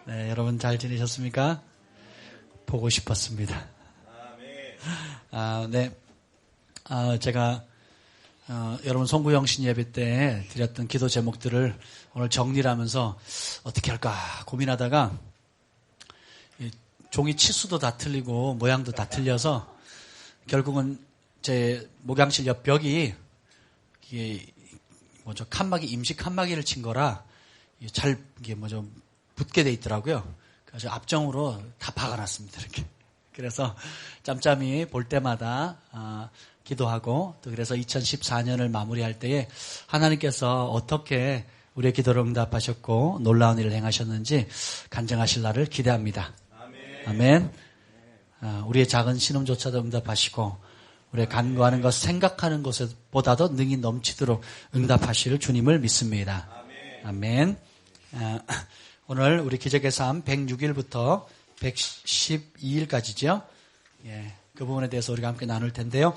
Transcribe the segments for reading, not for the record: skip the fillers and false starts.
네, 여러분 잘 지내셨습니까? 보고 싶었습니다. 네. 제가 여러분 송구영신 예배 때 드렸던 기도 제목들을 오늘 정리를 하면서 어떻게 할까 고민하다가 종이 치수도 다 틀리고 모양도 다 틀려서 결국은 제 목양실 옆 벽이 이게 칸막이 임시 칸막이를 친 거라 잘 이게 붙게 돼 있더라고요. 그래서 앞정으로 다 박아놨습니다. 이렇게. 그래서 짬짬이 볼 때마다 기도하고 또 그래서 2014년을 마무리할 때에 하나님께서 어떻게 우리의 기도를 응답하셨고 놀라운 일을 행하셨는지 간증하실 날을 기대합니다. 아멘. 우리의 작은 신음조차도 응답하시고 우리의 간구하는 것, 생각하는 것보다도 능히 넘치도록 응답하실 주님을 믿습니다. 아멘. 오늘 우리 기적의 삶 106일부터 112일까지죠. 예, 그 부분에 대해서 우리가 함께 나눌 텐데요.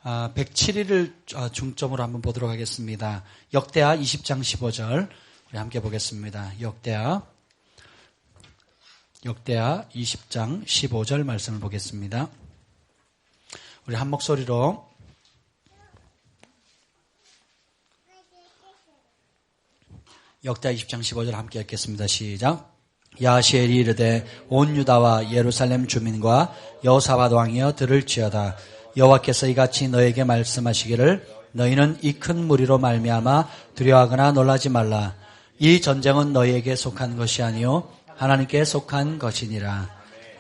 107일을 중점으로 한번 보도록 하겠습니다. 역대하 20장 15절 우리 함께 보겠습니다. 역대하 20장 15절 말씀을 보겠습니다. 우리 한 목소리로 역대하 20장 15절 함께 읽겠습니다. 시작. 야시엘이 이르되 온 유다와 예루살렘 주민과 여호사밧 왕이여 들을지어다. 여호와께서 이같이 너에게 말씀하시기를 너희는 이 큰 무리로 말미암아 두려워하거나 놀라지 말라. 이 전쟁은 너희에게 속한 것이 아니요 하나님께 속한 것이니라.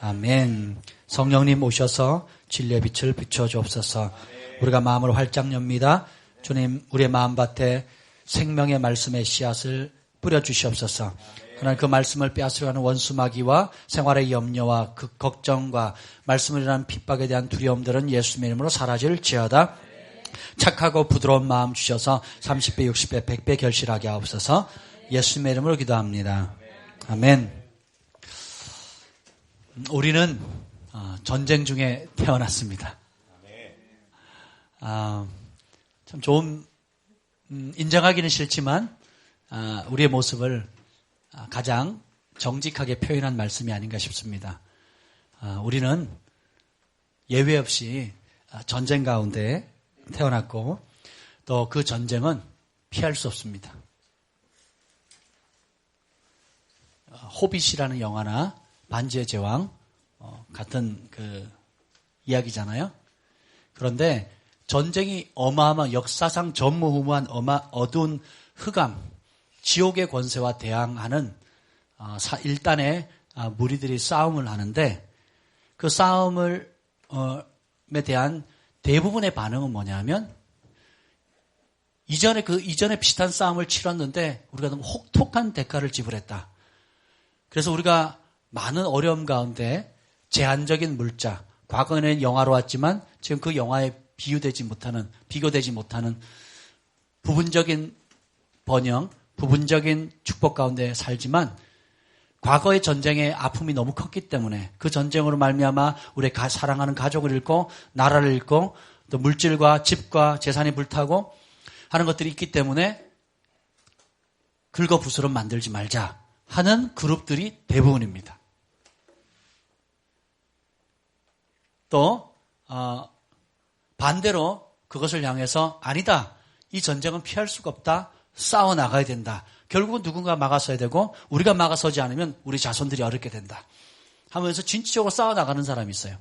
아멘. 성령님 오셔서 진리의 빛을 비춰주옵소서. 우리가 마음을 활짝 엽니다. 주님, 우리의 마음밭에 생명의 말씀의 씨앗을 뿌려주시옵소서. 하나님, 그 말씀을 빼앗으려는 원수 마귀와 생활의 염려와 그 걱정과 말씀을 인한 핍박에 대한 두려움들은 예수님의 이름으로 사라질지어다. 착하고 부드러운 마음 주셔서 30배, 60배, 100배 결실하게 하옵소서. 예수님의 이름으로 기도합니다. 아멘. 우리는 전쟁 중에 태어났습니다. 참 좋은 인정하기는 싫지만 우리의 모습을 가장 정직하게 표현한 말씀이 아닌가 싶습니다. 우리는 예외 없이 전쟁 가운데 태어났고 또 그 전쟁은 피할 수 없습니다. 호빗이라는 영화나 반지의 제왕 같은 그 이야기잖아요. 그런데 전쟁이 어마어마한 역사상 전무후무한 어두운 흑암, 지옥의 권세와 대항하는 일단의 무리들이 싸움을 하는데 그 싸움에 대한 대부분의 반응은 뭐냐면 이전에 비슷한 싸움을 치렀는데 우리가 너무 혹독한 대가를 지불했다. 그래서 우리가 많은 어려움 가운데 제한적인 물자, 과거에는 영화로 왔지만 지금 그 영화에 비교되지 못하는 부분적인 번영, 부분적인 축복 가운데 살지만 과거의 전쟁의 아픔이 너무 컸기 때문에 그 전쟁으로 말미암아 우리가 사랑하는 가족을 잃고 나라를 잃고 또 물질과 집과 재산이 불타고 하는 것들이 있기 때문에 긁어부스럼 만들지 말자 하는 그룹들이 대부분입니다. 또 반대로 그것을 향해서 아니다. 이 전쟁은 피할 수가 없다. 싸워 나가야 된다. 결국은 누군가 막아서야 되고 우리가 막아서지 않으면 우리 자손들이 어렵게 된다. 하면서 진취적으로 싸워 나가는 사람이 있어요.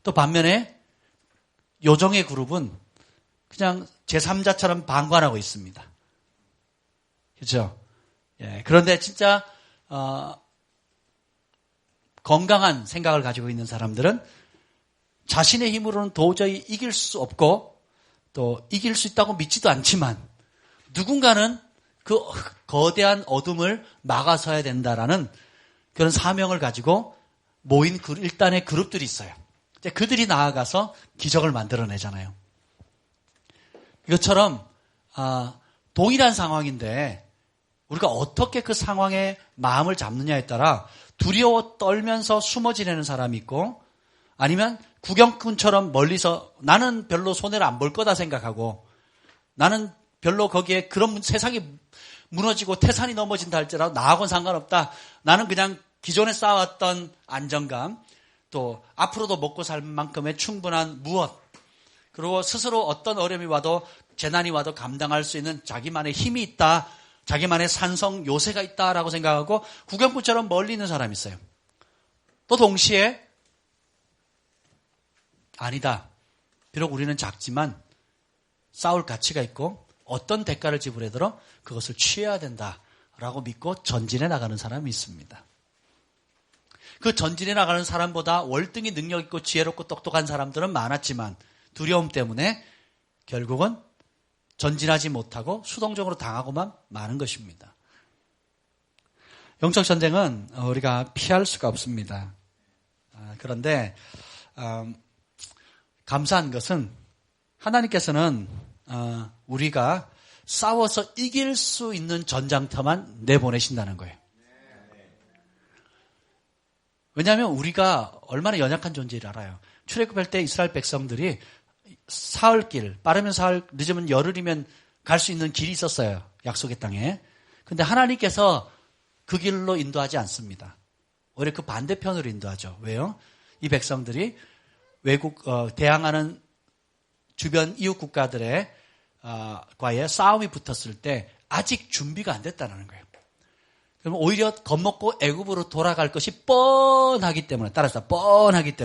또 반면에 요정의 그룹은 그냥 제3자처럼 방관하고 있습니다. 그렇죠? 예, 그런데 진짜 건강한 생각을 가지고 있는 사람들은 자신의 힘으로는 도저히 이길 수 없고 또 이길 수 있다고 믿지도 않지만 누군가는 그 거대한 어둠을 막아서야 된다라는 그런 사명을 가지고 모인 일단의 그룹들이 있어요. 그들이 나아가서 기적을 만들어내잖아요. 이것처럼 동일한 상황인데 우리가 어떻게 그 상황에 마음을 잡느냐에 따라 두려워 떨면서 숨어 지내는 사람이 있고 아니면 구경꾼처럼 멀리서 나는 별로 손해를 안 볼 거다 생각하고 나는 별로 거기에 그런 세상이 무너지고 태산이 넘어진다 할지라도 나하고는 상관없다. 나는 그냥 기존에 쌓아왔던 안정감, 또 앞으로도 먹고 살 만큼의 충분한 무엇, 그리고 스스로 어떤 어려움이 와도 재난이 와도 감당할 수 있는 자기만의 힘이 있다. 자기만의 산성 요새가 있다라고 생각하고 구경꾼처럼 멀리 있는 사람이 있어요. 또 동시에 아니다. 비록 우리는 작지만 싸울 가치가 있고 어떤 대가를 지불하더라도 그것을 취해야 된다라고 믿고 전진해 나가는 사람이 있습니다. 그 전진해 나가는 사람보다 월등히 능력 있고 지혜롭고 똑똑한 사람들은 많았지만 두려움 때문에 결국은 전진하지 못하고 수동적으로 당하고만 마는 것입니다. 영적 전쟁은 우리가 피할 수가 없습니다. 그런데 감사한 것은 하나님께서는 우리가 싸워서 이길 수 있는 전장터만 내보내신다는 거예요. 왜냐하면 우리가 얼마나 연약한 존재를 알아요. 출애굽할 때 이스라엘 백성들이 사흘길, 빠르면 사흘, 늦으면 열흘이면 갈 수 있는 길이 있었어요. 약속의 땅에. 근데 하나님께서 그 길로 인도하지 않습니다. 오히려 그 반대편으로 인도하죠. 왜요? 이 백성들이 대항하는 주변 이웃 국가들의 과의 싸움이 붙었을 때 아직 준비가 안 됐다는 거예요. 그럼 오히려 겁먹고 애굽으로 돌아갈 것이 뻔하기 때문에, 따라서 뻔하기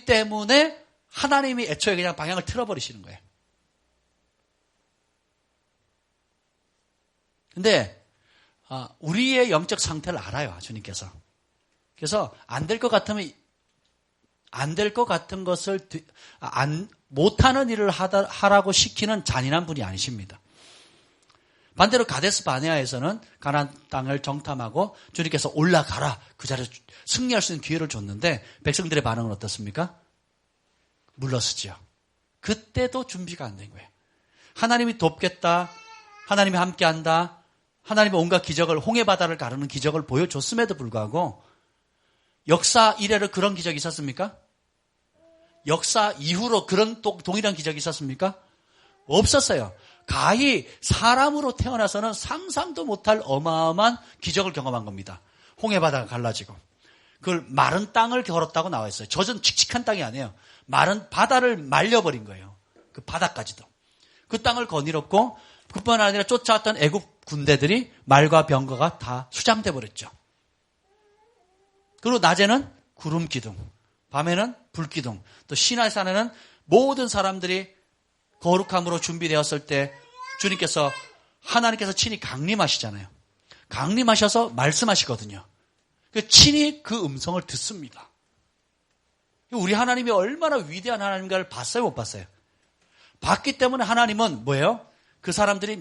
때문에 하나님이 애초에 그냥 방향을 틀어버리시는 거예요. 근데 우리의 영적 상태를 알아요, 주님께서. 그래서 안 될 것 같으면 안 될 것 같은 것을 못하는 일을 하라고 시키는 잔인한 분이 아니십니다. 반대로 가데스 바네아에서는 가나안 땅을 정탐하고 주님께서 올라가라, 그 자리에 승리할 수 있는 기회를 줬는데 백성들의 반응은 어떻습니까? 물러서지요. 그때도 준비가 안 된 거예요. 하나님이 돕겠다, 하나님이 함께한다, 하나님의 온갖 기적을, 홍해바다를 가르는 기적을 보여줬음에도 불구하고 역사 이래로 그런 기적이 있었습니까? 역사 이후로 그런 동일한 기적이 있었습니까? 없었어요. 가히 사람으로 태어나서는 상상도 못할 어마어마한 기적을 경험한 겁니다. 홍해바다가 갈라지고 그걸 마른 땅을 걸었다고 나와 있어요. 젖은 칙칙한 땅이 아니에요. 마른 바다를 말려버린 거예요. 그 바다까지도. 그 땅을 거닐었고 그뿐 아니라 쫓아왔던 애국 군대들이 말과 병거가 다 수장돼 버렸죠. 그리고 낮에는 구름 기둥, 밤에는 불 기둥, 또 시내산에는 모든 사람들이 거룩함으로 준비되었을 때 하나님께서 친히 강림하시잖아요. 강림하셔서 말씀하시거든요. 친히 그 음성을 듣습니다. 우리 하나님이 얼마나 위대한 하나님인가를 봤어요, 못 봤어요? 봤기 때문에 하나님은 뭐예요? 그 사람들이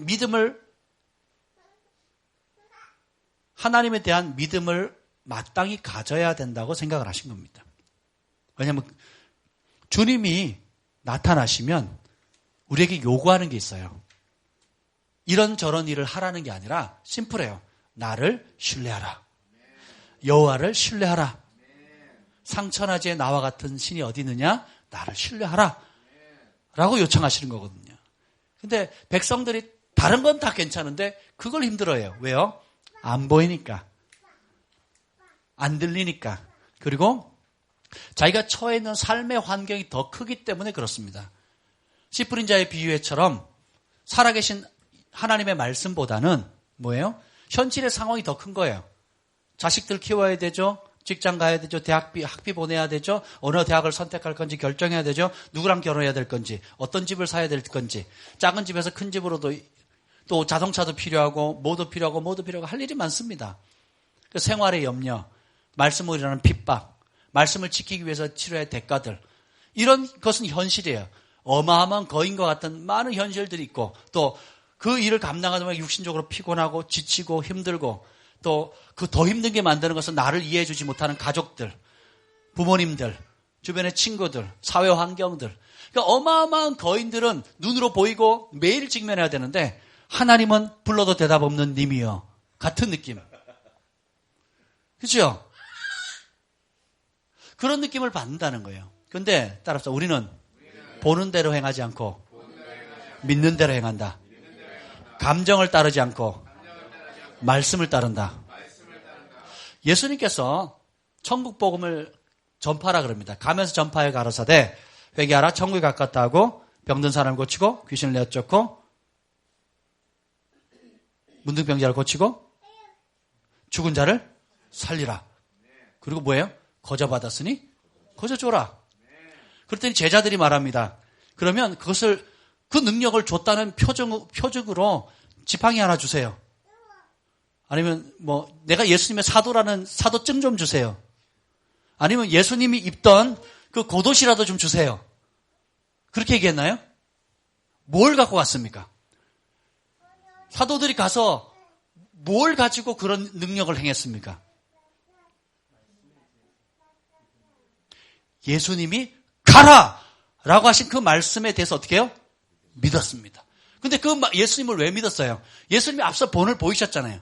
하나님에 대한 믿음을 마땅히 가져야 된다고 생각을 하신 겁니다. 왜냐하면 주님이 나타나시면 우리에게 요구하는 게 있어요. 이런저런 일을 하라는 게 아니라 심플해요. 나를 신뢰하라. 여호와를 신뢰하라. 상천하지에 나와 같은 신이 어디 있느냐? 나를 신뢰하라. 라고 요청하시는 거거든요. 근데 백성들이 다른 건 다 괜찮은데 그걸 힘들어해요. 왜요? 안 보이니까. 안 들리니까. 그리고 자기가 처해 있는 삶의 환경이 더 크기 때문에 그렇습니다. 씨 뿌린 자의 비유회처럼 살아계신 하나님의 말씀보다는 뭐예요? 현실의 상황이 더 큰 거예요. 자식들 키워야 되죠. 직장 가야 되죠. 학비 보내야 되죠. 어느 대학을 선택할 건지 결정해야 되죠. 누구랑 결혼해야 될 건지, 어떤 집을 사야 될 건지, 작은 집에서 큰 집으로도 또 자동차도 필요하고 모두 필요하고 할 일이 많습니다. 그 생활의 염려, 말씀을 일하는 핍박, 말씀을 지키기 위해서 치러야 할 대가들, 이런 것은 현실이에요. 어마어마한 거인과 같은 많은 현실들이 있고 또 그 일을 감당하다 보면 육신적으로 피곤하고 지치고 힘들고 또 그 더 힘든 게 만드는 것은 나를 이해해 주지 못하는 가족들, 부모님들, 주변의 친구들, 사회 환경들. 그러니까 어마어마한 거인들은 눈으로 보이고 매일 직면해야 되는데 하나님은 불러도 대답 없는 님이여. 같은 느낌. 그렇죠? 그런 느낌을 받는다는 거예요. 그런데 따라서 우리는 보는 대로 행하지 않고 믿는 대로 행한다. 감정을 따르지 않고 말씀을 따른다. 예수님께서 천국 복음을 전파하라 그럽니다. 가면서 전파해 가라사대 회개하라 천국에 가깝다 하고 병든 사람을 고치고 귀신을 내어 쫓고 문둥병자를 고치고 죽은 자를 살리라. 그리고 뭐예요? 거저 받았으니 거저 줘라. 그랬더니 제자들이 말합니다. 그러면 그것을 그 능력을 줬다는 표적으로 지팡이 하나 주세요. 아니면 뭐 내가 예수님의 사도라는 사도증 좀 주세요. 아니면 예수님이 입던 그 겉옷이라도 좀 주세요. 그렇게 얘기했나요? 뭘 갖고 갔습니까? 사도들이 가서 뭘 가지고 그런 능력을 행했습니까? 예수님이 가라! 라고 하신 그 말씀에 대해서 어떻게 해요? 믿었습니다. 근데 그 예수님을 왜 믿었어요? 예수님이 앞서 본을 보이셨잖아요.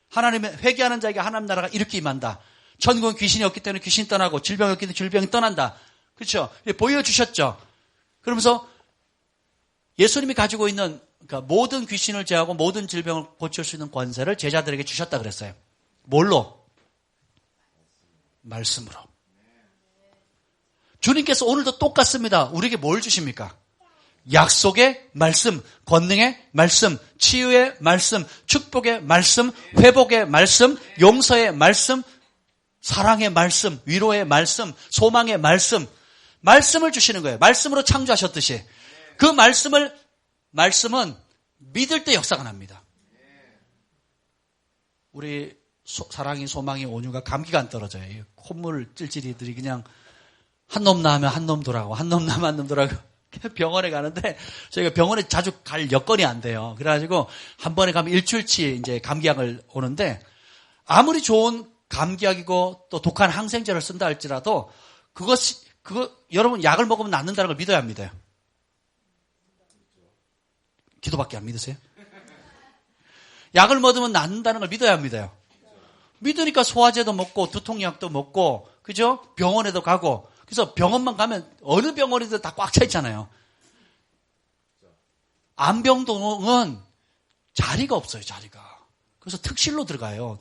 하나님의 회개하는 자에게 하나님 나라가 이렇게 임한다. 천국은 귀신이 없기 때문에 귀신이 떠나고 질병이 없기 때문에 질병이 떠난다. 그렇죠? 보여주셨죠. 그러면서 예수님이 가지고 있는 그러니까 모든 귀신을 제하고 모든 질병을 고칠 수 있는 권세를 제자들에게 주셨다 그랬어요. 뭘로? 말씀으로. 주님께서 오늘도 똑같습니다. 우리에게 뭘 주십니까? 약속의 말씀, 권능의 말씀, 치유의 말씀, 축복의 말씀, 회복의 말씀, 용서의 말씀, 사랑의 말씀, 위로의 말씀, 소망의 말씀, 말씀을 주시는 거예요. 말씀으로 창조하셨듯이. 그 말씀은 믿을 때 역사가 납니다. 우리 사랑이, 소망이, 온유가 감기가 안 떨어져요. 콧물 찔찔이들이 그냥 한 놈 나면 한 놈 돌아가고 한 놈 나면 한 놈 돌아가고 병원에 가는데 저희가 병원에 자주 갈 여건이 안 돼요. 그래가지고 한 번에 가면 일주일치 이제 감기약을 오는데 아무리 좋은 감기약이고 또 독한 항생제를 쓴다 할지라도 그거 여러분 약을 먹으면 낫는다는 걸 믿어야 합니다. 기도밖에 안 믿으세요? 약을 먹으면 낫는다는 걸 믿어야 합니다. 믿으니까 소화제도 먹고 두통약도 먹고 그죠? 병원에도 가고 그래서 병원만 가면 어느 병원이든 다 꽉 차 있잖아요. 안병동은 자리가 없어요. 자리가. 그래서 특실로 들어가요.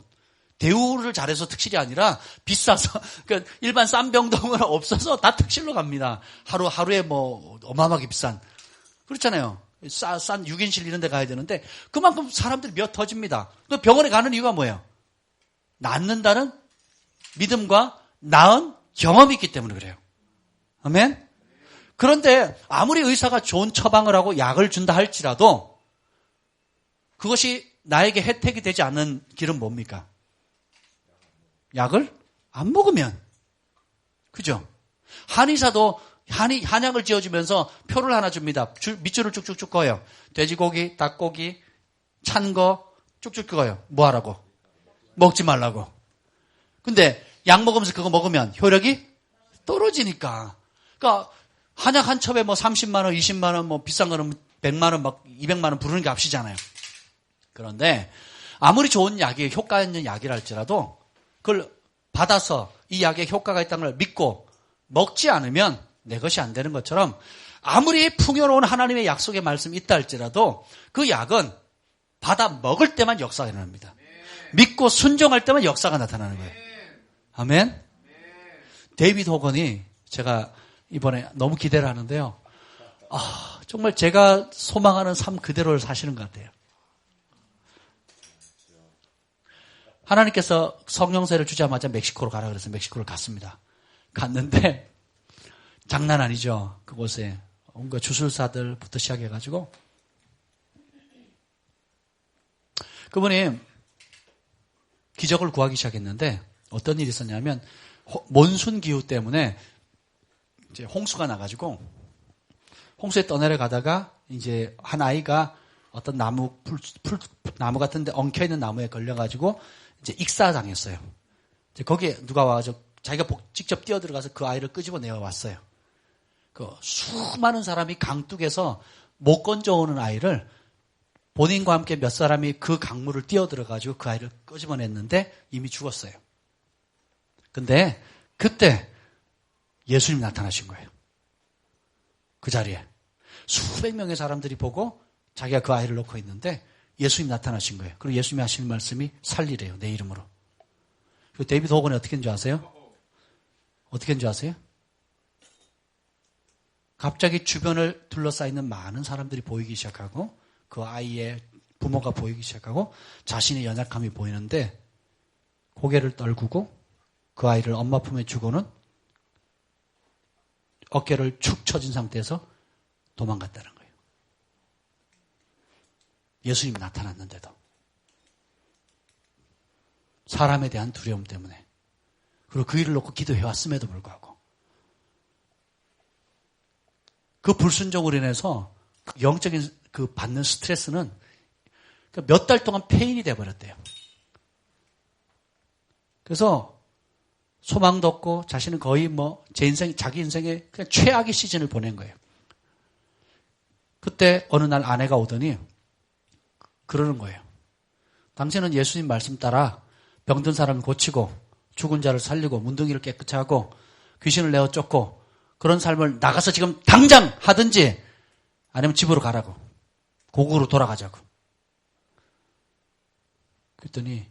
대우를 잘해서 특실이 아니라 비싸서 그러니까 일반 싼 병동은 없어서 다 특실로 갑니다. 하루에 뭐 어마어마하게 비싼 그렇잖아요. 싼 6인실 이런 데 가야 되는데 그만큼 사람들이 몇 터집니다. 또 병원에 가는 이유가 뭐예요? 낫는다는 믿음과 나은 경험이 있기 때문에 그래요. 아멘? 그런데 아무리 의사가 좋은 처방을 하고 약을 준다 할지라도 그것이 나에게 혜택이 되지 않는 길은 뭡니까? 약을 안 먹으면. 그죠? 한의사도 한약을 지어주면서 표를 하나 줍니다. 밑줄을 쭉쭉쭉 그어요. 돼지고기, 닭고기, 찬 거 쭉쭉 그어요. 뭐 하라고? 먹지 말라고. 근데 약 먹으면서 그거 먹으면 효력이 떨어지니까. 그러니까 한약 한 첩에 뭐 30만 원, 20만 원, 뭐 비싼 거는 100만 원, 막 200만 원 부르는 게 값이잖아요. 그런데 아무리 좋은 약이 효과 있는 약이라 할지라도 그걸 받아서 이 약에 효과가 있다는 걸 믿고 먹지 않으면 내 것이 안 되는 것처럼 아무리 풍요로운 하나님의 약속의 말씀이 있다 할지라도 그 약은 받아 먹을 때만 역사가 일어납니다. 믿고 순종할 때만 역사가 나타나는 거예요. 아멘. 데이비드 호건이 제가 이번에 너무 기대를 하는데요. 정말 제가 소망하는 삶 그대로를 사시는 것 같아요. 하나님께서 성령세를 주자마자 멕시코로 가라 그래서 멕시코를 갔습니다. 갔는데 장난 아니죠. 그곳에 온갖 주술사들부터 시작해가지고 그분이 기적을 구하기 시작했는데 어떤 일이 있었냐면 몬순 기후 때문에 이제 홍수가 나가지고 홍수에 떠내려가다가 이제 한 아이가 어떤 나무 같은데 엉켜 있는 나무에 걸려가지고 이제 익사당했어요. 이제 거기에 누가 와가지고 자기가 직접 뛰어들어가서 그 아이를 끄집어내어 왔어요. 그 수많은 사람이 강둑에서 못 건져오는 아이를 본인과 함께 몇 사람이 그 강물을 뛰어들어가지고 그 아이를 끄집어냈는데 이미 죽었어요. 근데 그때 예수님이 나타나신 거예요. 그 자리에. 수백 명의 사람들이 보고 자기가 그 아이를 놓고 있는데 예수님이 나타나신 거예요. 그리고 예수님이 하시는 말씀이 살리래요. 내 이름으로. 그리고 데이비드 호건이 어떻게 했는 줄 아세요? 어떻게 했는 줄 아세요? 갑자기 주변을 둘러싸이는 많은 사람들이 보이기 시작하고 그 아이의 부모가 보이기 시작하고 자신의 연약함이 보이는데 고개를 떨구고 그 아이를 엄마 품에 주고는 어깨를 축 처진 상태에서 도망갔다는 거예요. 예수님이 나타났는데도 사람에 대한 두려움 때문에 그리고 그 일을 놓고 기도해왔음에도 불구하고 그 불순종으로 인해서 영적인 그 받는 스트레스는 몇 달 동안 폐인이 돼버렸대요. 그래서 소망도 없고 자신은 거의 자기 인생의 그냥 최악의 시즌을 보낸 거예요. 그때 어느 날 아내가 오더니 그러는 거예요. 당신은 예수님 말씀 따라 병든 사람을 고치고 죽은 자를 살리고 문둥이를 깨끗이 하고 귀신을 내어 쫓고 그런 삶을 나가서 지금 당장 하든지 아니면 집으로 가라고. 고국으로 돌아가자고. 그랬더니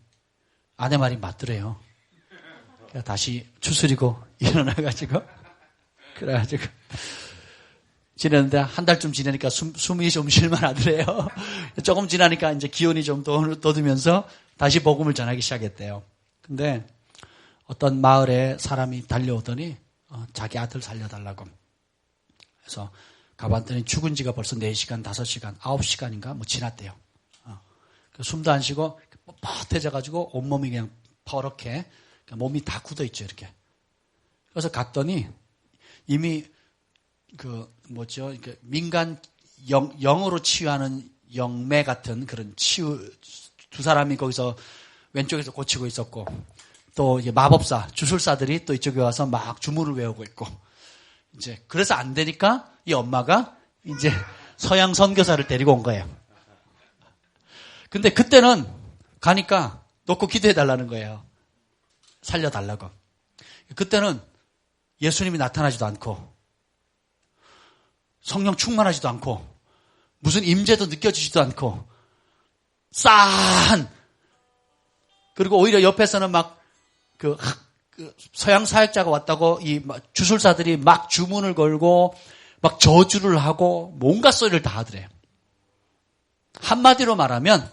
아내 말이 맞더래요. 다시 추스리고 일어나가지고 그래가지고 지냈는데 한 달쯤 지내니까 숨이 좀 쉴만하더래요. 조금 지나니까 이제 기운이 좀 돋으면서 다시 복음을 전하기 시작했대요. 근데 어떤 마을에 사람이 달려오더니 자기 아들 살려달라고. 그래서 가봤더니 죽은 지가 벌써 4시간, 5시간, 9시간인가 지났대요. 숨도 안 쉬고 뻣뻣해져가지고 온몸이 그냥 퍼렇게 몸이 다 굳어있죠, 이렇게. 그래서 갔더니 이미 민간 영으로 치유하는 영매 같은 그런 두 사람이 거기서 왼쪽에서 고치고 있었고 또 이제 마법사, 주술사들이 또 이쪽에 와서 막 주문을 외우고 있고 이제 그래서 안 되니까 이 엄마가 이제 서양 선교사를 데리고 온 거예요. 근데 그때는 가니까 놓고 기도해달라는 거예요. 살려달라고. 그때는 예수님이 나타나지도 않고 성령 충만하지도 않고 무슨 임재도 느껴지지도 않고 싸한 그리고 오히려 옆에서는 막 서양 사역자가 왔다고 이 주술사들이 막 주문을 걸고 막 저주를 하고 뭔가 소리를 다 하더래요. 한마디로 말하면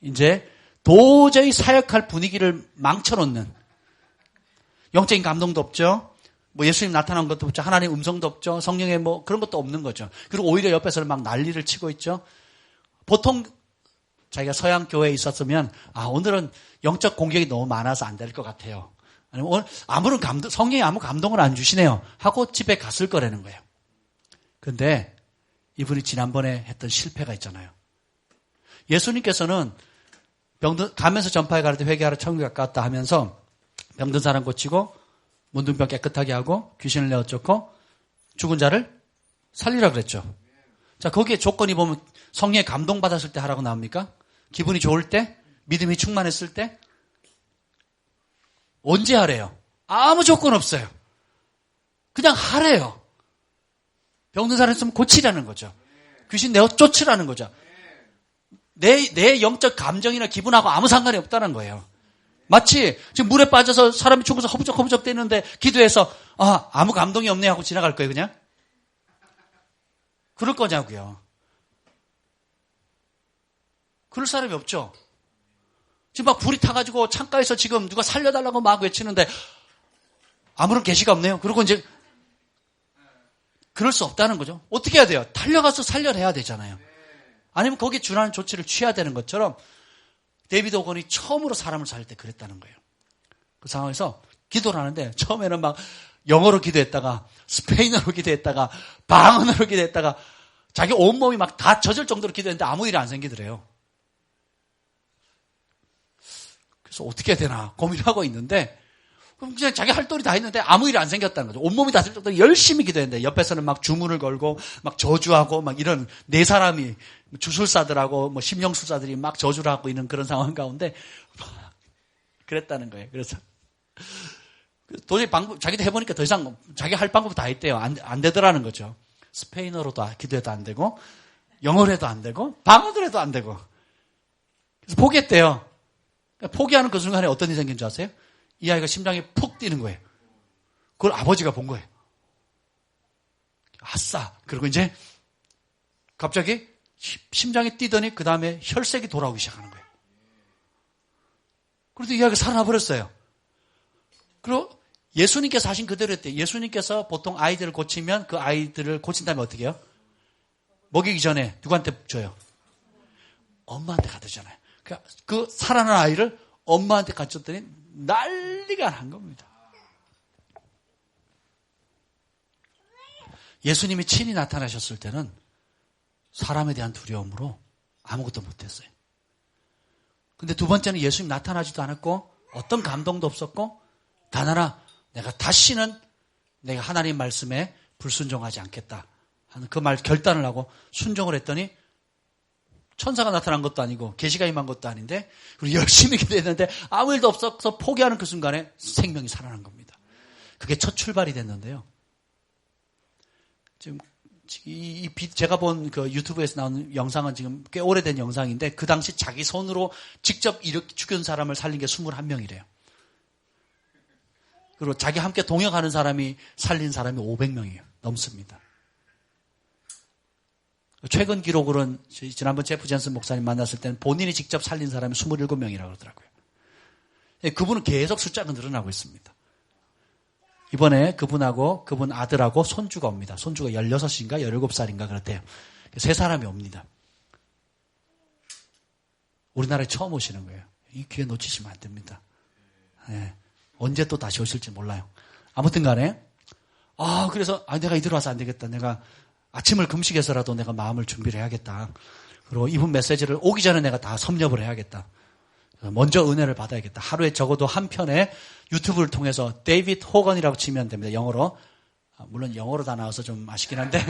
이제 도저히 사역할 분위기를 망쳐놓는 영적인 감동도 없죠. 예수님 나타난 것도 없죠. 하나님 음성도 없죠. 성령의 그런 것도 없는 거죠. 그리고 오히려 옆에서는 막 난리를 치고 있죠. 보통 자기가 서양 교회에 있었으면 오늘은 영적 공격이 너무 많아서 안 될 것 같아요. 아니면 오늘 아무런 성령이 아무 감동을 안 주시네요. 하고 집에 갔을 거라는 거예요. 근데 이분이 지난번에 했던 실패가 있잖아요. 예수님께서는 가면서 전파에 가르쳐 회개하러 천국에 가까웠다 하면서 병든 사람 고치고 문둥병 깨끗하게 하고 귀신을 내어 쫓고 죽은 자를 살리라 그랬죠. 자, 거기에 조건이 보면 성령에 감동받았을 때 하라고 나옵니까? 기분이 좋을 때? 믿음이 충만했을 때? 언제 하래요? 아무 조건 없어요. 그냥 하래요. 병든 사람 있으면 고치라는 거죠. 귀신 내어 쫓으라는 거죠. 내 영적 감정이나 기분하고 아무 상관이 없다는 거예요. 마치 지금 물에 빠져서 사람이 죽어서 허부적허부적 대는데 기도해서 아무 감동이 없네 하고 지나갈 거예요, 그냥? 그럴 거냐고요. 그럴 사람이 없죠. 지금 막 불이 타가지고 창가에서 지금 누가 살려달라고 막 외치는데 아무런 계시가 없네요. 그리고 이제 그럴 수 없다는 거죠. 어떻게 해야 돼요? 달려가서 살려내야 되잖아요. 아니면 거기에 준하는 조치를 취해야 되는 것처럼 데이비드 호건이 처음으로 사람을 살릴 때 그랬다는 거예요. 그 상황에서 기도를 하는데 처음에는 막 영어로 기도했다가 스페인어로 기도했다가 방언으로 기도했다가 자기 온몸이 막 다 젖을 정도로 기도했는데 아무 일이 안 생기더래요. 그래서 어떻게 해야 되나 고민하고 있는데 그냥 자기 할 도리 다 했는데 아무 일이 안 생겼다는 거죠. 온몸이 다 젖을 정도로 열심히 기도했는데 옆에서는 막 주문을 걸고 막 저주하고 막 이런 네 사람이 주술사들하고 심령술사들이 막 저주를 하고 있는 그런 상황 가운데 그랬다는 거예요. 그래서 도저히 자기도 해보니까 더 이상 자기 할 방법 다 했대요. 안 되더라는 거죠. 스페인어로도 기도해도 안 되고 영어로 해도 안 되고 방언으로 해도 안 되고 그래서 포기했대요. 포기하는 그 순간에 어떤 일이 생긴 줄 아세요? 이 아이가 심장이 푹 뛰는 거예요. 그걸 아버지가 본 거예요. 아싸. 그리고 이제 갑자기 심장이 뛰더니 그 다음에 혈색이 돌아오기 시작하는 거예요. 그래도 이 아이가 살아나 버렸어요. 그리고 예수님께서 하신 그대로 했대요. 예수님께서 보통 아이들을 고치면 그 아이들을 고친 다음에 어떻게 해요? 먹이기 전에 누구한테 줘요? 엄마한테 갖다 주잖아요. 그 살아난 아이를 엄마한테 갖다 줬더니 난리가 난 겁니다. 예수님이 친히 나타나셨을 때는 사람에 대한 두려움으로 아무것도 못했어요. 근데 두 번째는 예수님 나타나지도 않았고 어떤 감동도 없었고 단 하나 내가 다시는 내가 하나님 말씀에 불순종하지 않겠다 하는 그 말 결단을 하고 순종을 했더니 천사가 나타난 것도 아니고 계시가 임한 것도 아닌데 그리고 열심히 기도했는데 아무 일도 없어서 포기하는 그 순간에 생명이 살아난 겁니다. 그게 첫 출발이 됐는데요. 지금 제가 본 그 유튜브에서 나오는 영상은 지금 꽤 오래된 영상인데 그 당시 자기 손으로 직접 이렇게 죽인 사람을 살린 게 21명이래요. 그리고 자기 함께 동역하는 사람이 살린 사람이 500명이에요. 넘습니다. 최근 기록으로는 지난번 제프 젠슨 목사님 만났을 때는 본인이 직접 살린 사람이 27명이라고 그러더라고요. 그분은 계속 숫자가 늘어나고 있습니다. 이번에 그분하고 그분 아들하고 손주가 옵니다. 손주가 16인가 17살인가 그렇대요. 세 사람이 옵니다. 우리나라에 처음 오시는 거예요. 이 기회 놓치시면 안 됩니다. 네. 언제 또 다시 오실지 몰라요. 아무튼 간에 그래서 내가 이대로 와서 안 되겠다. 내가 아침을 금식해서라도 내가 마음을 준비를 해야겠다. 그리고 이분 메시지를 오기 전에 내가 다 섭렵을 해야겠다. 먼저 은혜를 받아야겠다. 하루에 적어도 한 편의 유튜브를 통해서 데이비드 호건이라고 치면 됩니다. 영어로. 물론 영어로 다 나와서 좀 아쉽긴 한데.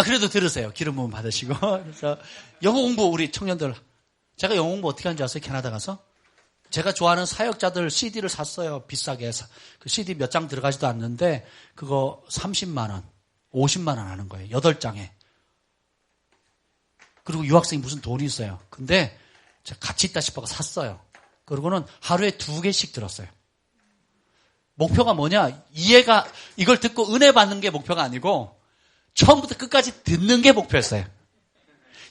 그래도 들으세요. 기름 부음 받으시고. 그래서 영어 공부 우리 청년들. 제가 영어 공부 어떻게 하는지 아세요? 캐나다 가서? 제가 좋아하는 사역자들 CD를 샀어요. 비싸게. 그 CD 몇 장 들어가지도 않는데 그거 30만 원, 50만 원 하는 거예요. 8장에. 그리고 유학생이 무슨 돈이 있어요. 근데 제가 가치 있다 싶어서 샀어요. 그러고는 하루에 2개씩 들었어요. 목표가 뭐냐? 이걸 듣고 은혜 받는 게 목표가 아니고 처음부터 끝까지 듣는 게 목표였어요.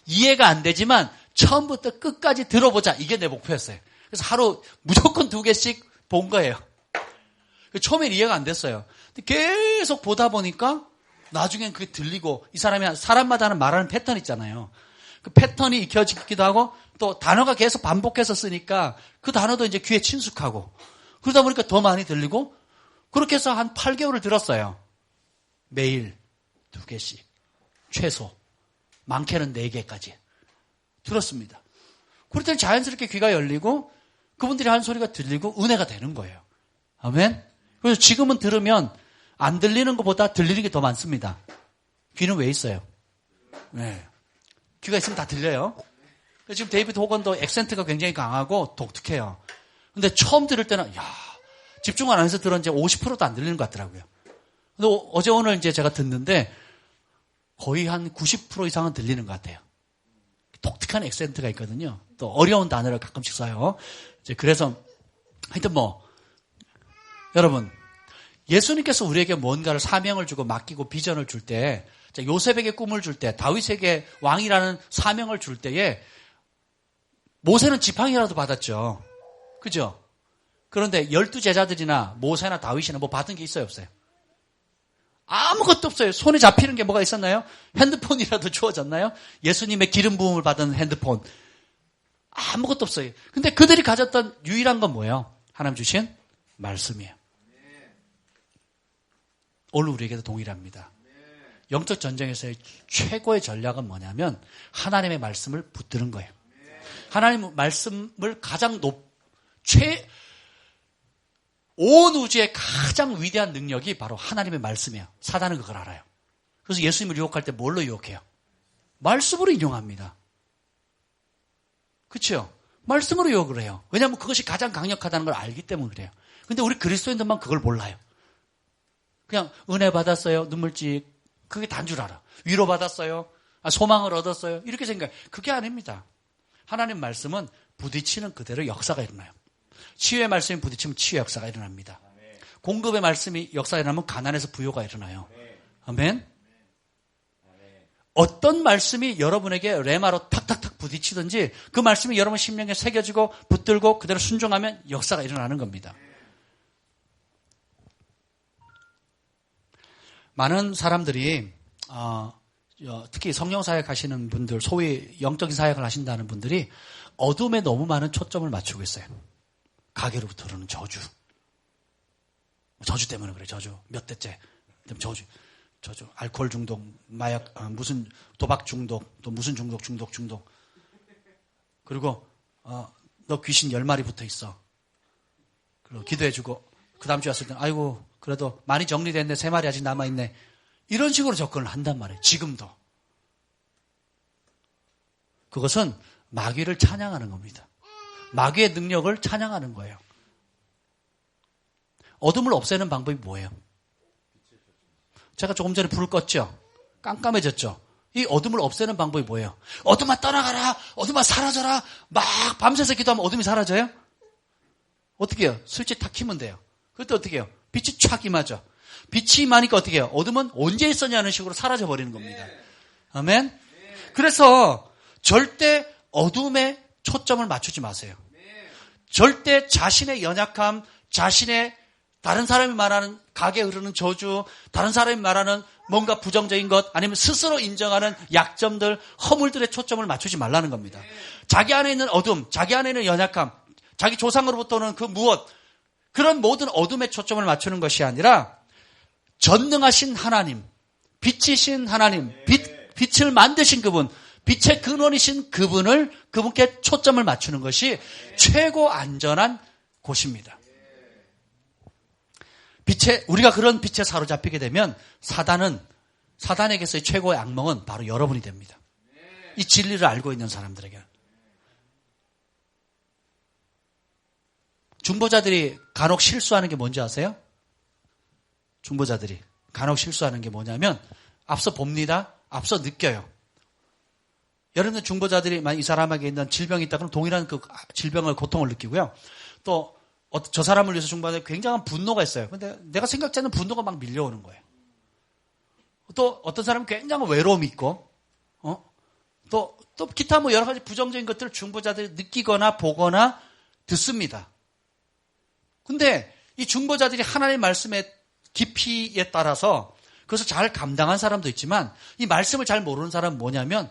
이해가 안 되지만 처음부터 끝까지 들어보자. 이게 내 목표였어요. 그래서 하루 무조건 2개씩 본 거예요. 처음엔 이해가 안 됐어요. 근데 계속 보다 보니까 나중엔 그게 들리고 이 사람마다 하는 말하는 패턴 있잖아요. 그 패턴이 익혀지기도 하고 또 단어가 계속 반복해서 쓰니까 그 단어도 이제 귀에 친숙하고 그러다 보니까 더 많이 들리고 그렇게 해서 한 8개월을 들었어요. 매일 2개씩 최소 많게는 4개까지 들었습니다. 그랬더니 자연스럽게 귀가 열리고 그분들이 하는 소리가 들리고 은혜가 되는 거예요. 아멘. 그래서 지금은 들으면 안 들리는 것보다 들리는 게 더 많습니다. 귀는 왜 있어요? 네. 귀가 있으면 다 들려요. 지금 데이비드 호건도 액센트가 굉장히 강하고 독특해요. 근데 처음 들을 때는 집중 안 해서 들었는지 50%도 안 들리는 것 같더라고요. 근데 어제 오늘 이제 제가 듣는데 거의 한 90% 이상은 들리는 것 같아요. 독특한 액센트가 있거든요. 또 어려운 단어를 가끔씩 써요. 이제 그래서 하여튼 여러분 예수님께서 우리에게 뭔가를 사명을 주고 맡기고 비전을 줄 때 요셉에게 꿈을 줄 때 다윗에게 왕이라는 사명을 줄 때에 모세는 지팡이라도 받았죠. 그죠? 그런데 12제자들이나 모세나 다윗이나 받은 게 있어요 없어요? 아무것도 없어요. 손에 잡히는 게 뭐가 있었나요? 핸드폰이라도 주어졌나요? 예수님의 기름 부음을 받은 핸드폰. 아무것도 없어요. 근데 그들이 가졌던 유일한 건 뭐예요? 하나님 주신 말씀이에요. 오늘 우리에게도 동일합니다. 영적 전쟁에서의 최고의 전략은 뭐냐면 하나님의 말씀을 붙드는 거예요. 하나님의 말씀을 온 우주의 가장 위대한 능력이 바로 하나님의 말씀이에요. 사단은 그걸 알아요. 그래서 예수님을 유혹할 때 뭘로 유혹해요? 말씀으로 인용합니다. 그렇죠? 말씀으로 유혹을 해요. 왜냐하면 그것이 가장 강력하다는 걸 알기 때문에 그래요. 근데 우리 그리스도인들만 그걸 몰라요. 그냥 은혜 받았어요. 눈물찍. 그게 단 줄 알아. 위로 받았어요. 소망을 얻었어요. 이렇게 생각해요. 그게 아닙니다. 하나님 말씀은 부딪히는 그대로 역사가 일어나요. 치유의 말씀이 부딪히면 치유의 역사가 일어납니다. 공급의 말씀이 역사가 일어나면 가난에서 부요가 일어나요. 아멘. 어떤 말씀이 여러분에게 레마로 탁탁탁 부딪히든지 그 말씀이 여러분 심령에 새겨지고 붙들고 그대로 순종하면 역사가 일어나는 겁니다. 많은 사람들이 특히 성령사역 하시는 분들, 소위 영적인 사역을 하신다는 분들이 어둠에 너무 많은 초점을 맞추고 있어요. 가게로부터 흐르는 저주. 저주 때문에 그래, 저주. 몇 대째. 저주. 알코올 중독, 마약, 무슨 도박 중독, 또 무슨 중독. 그리고, 너 귀신 10마리 붙어 있어. 그리고 기도해주고, 그 다음 주에 왔을 때는, 아이고, 그래도 많이 정리됐네. 3마리 아직 남아있네. 이런 식으로 접근을 한단 말이에요. 지금도. 그것은 마귀를 찬양하는 겁니다. 마귀의 능력을 찬양하는 거예요. 어둠을 없애는 방법이 뭐예요? 제가 조금 전에 불을 껐죠? 깜깜해졌죠? 이 어둠을 없애는 방법이 뭐예요? 어둠아 떠나가라! 어둠아 사라져라! 막 밤새서 기도하면 어둠이 사라져요? 어떻게 해요? 스위치 탁 키면 돼요. 그때 어떻게 해요? 빛이 촥 임하죠. 빛이 임하니까 어떻게 해요? 어둠은 언제 있었냐는 식으로 사라져버리는 겁니다. 아멘? 그래서 절대 어둠에 초점을 맞추지 마세요. 절대 자신의 연약함, 자신의 다른 사람이 말하는 가게에 흐르는 저주, 다른 사람이 말하는 뭔가 부정적인 것, 아니면 스스로 인정하는 약점들, 허물들의 초점을 맞추지 말라는 겁니다. 자기 안에 있는 어둠, 자기 안에 있는 연약함, 자기 조상으로부터 오는 그 무엇, 그런 모든 어둠의 초점을 맞추는 것이 아니라 전능하신 하나님, 빛이신 하나님, 빛을 만드신 그분, 빛의 근원이신 그분께 초점을 맞추는 것이 최고 안전한 곳입니다. 우리가 그런 빛에 사로잡히게 되면 사단에게서의 최고의 악몽은 바로 여러분이 됩니다. 이 진리를 알고 있는 사람들에게. 중보자들이 간혹 실수하는 게 뭔지 아세요? 중보자들이 간혹 실수하는 게 뭐냐면 앞서 봅니다. 앞서 느껴요. 여러분들 중보자들이 만약 이 사람에게 있는 질병이 있다 그러면 동일한 그 질병을 고통을 느끼고요. 또 저 사람을 위해서 중보자들이 굉장한 분노가 있어요. 근데 내가 생각지 않는 분노가 막 밀려오는 거예요. 또 어떤 사람은 굉장한 외로움이 있고 또 기타 뭐 여러 가지 부정적인 것들을 중보자들이 느끼거나 보거나 듣습니다. 근데 이 중보자들이 하나님의 말씀의 깊이에 따라서 그것을 잘 감당한 사람도 있지만 이 말씀을 잘 모르는 사람은 뭐냐면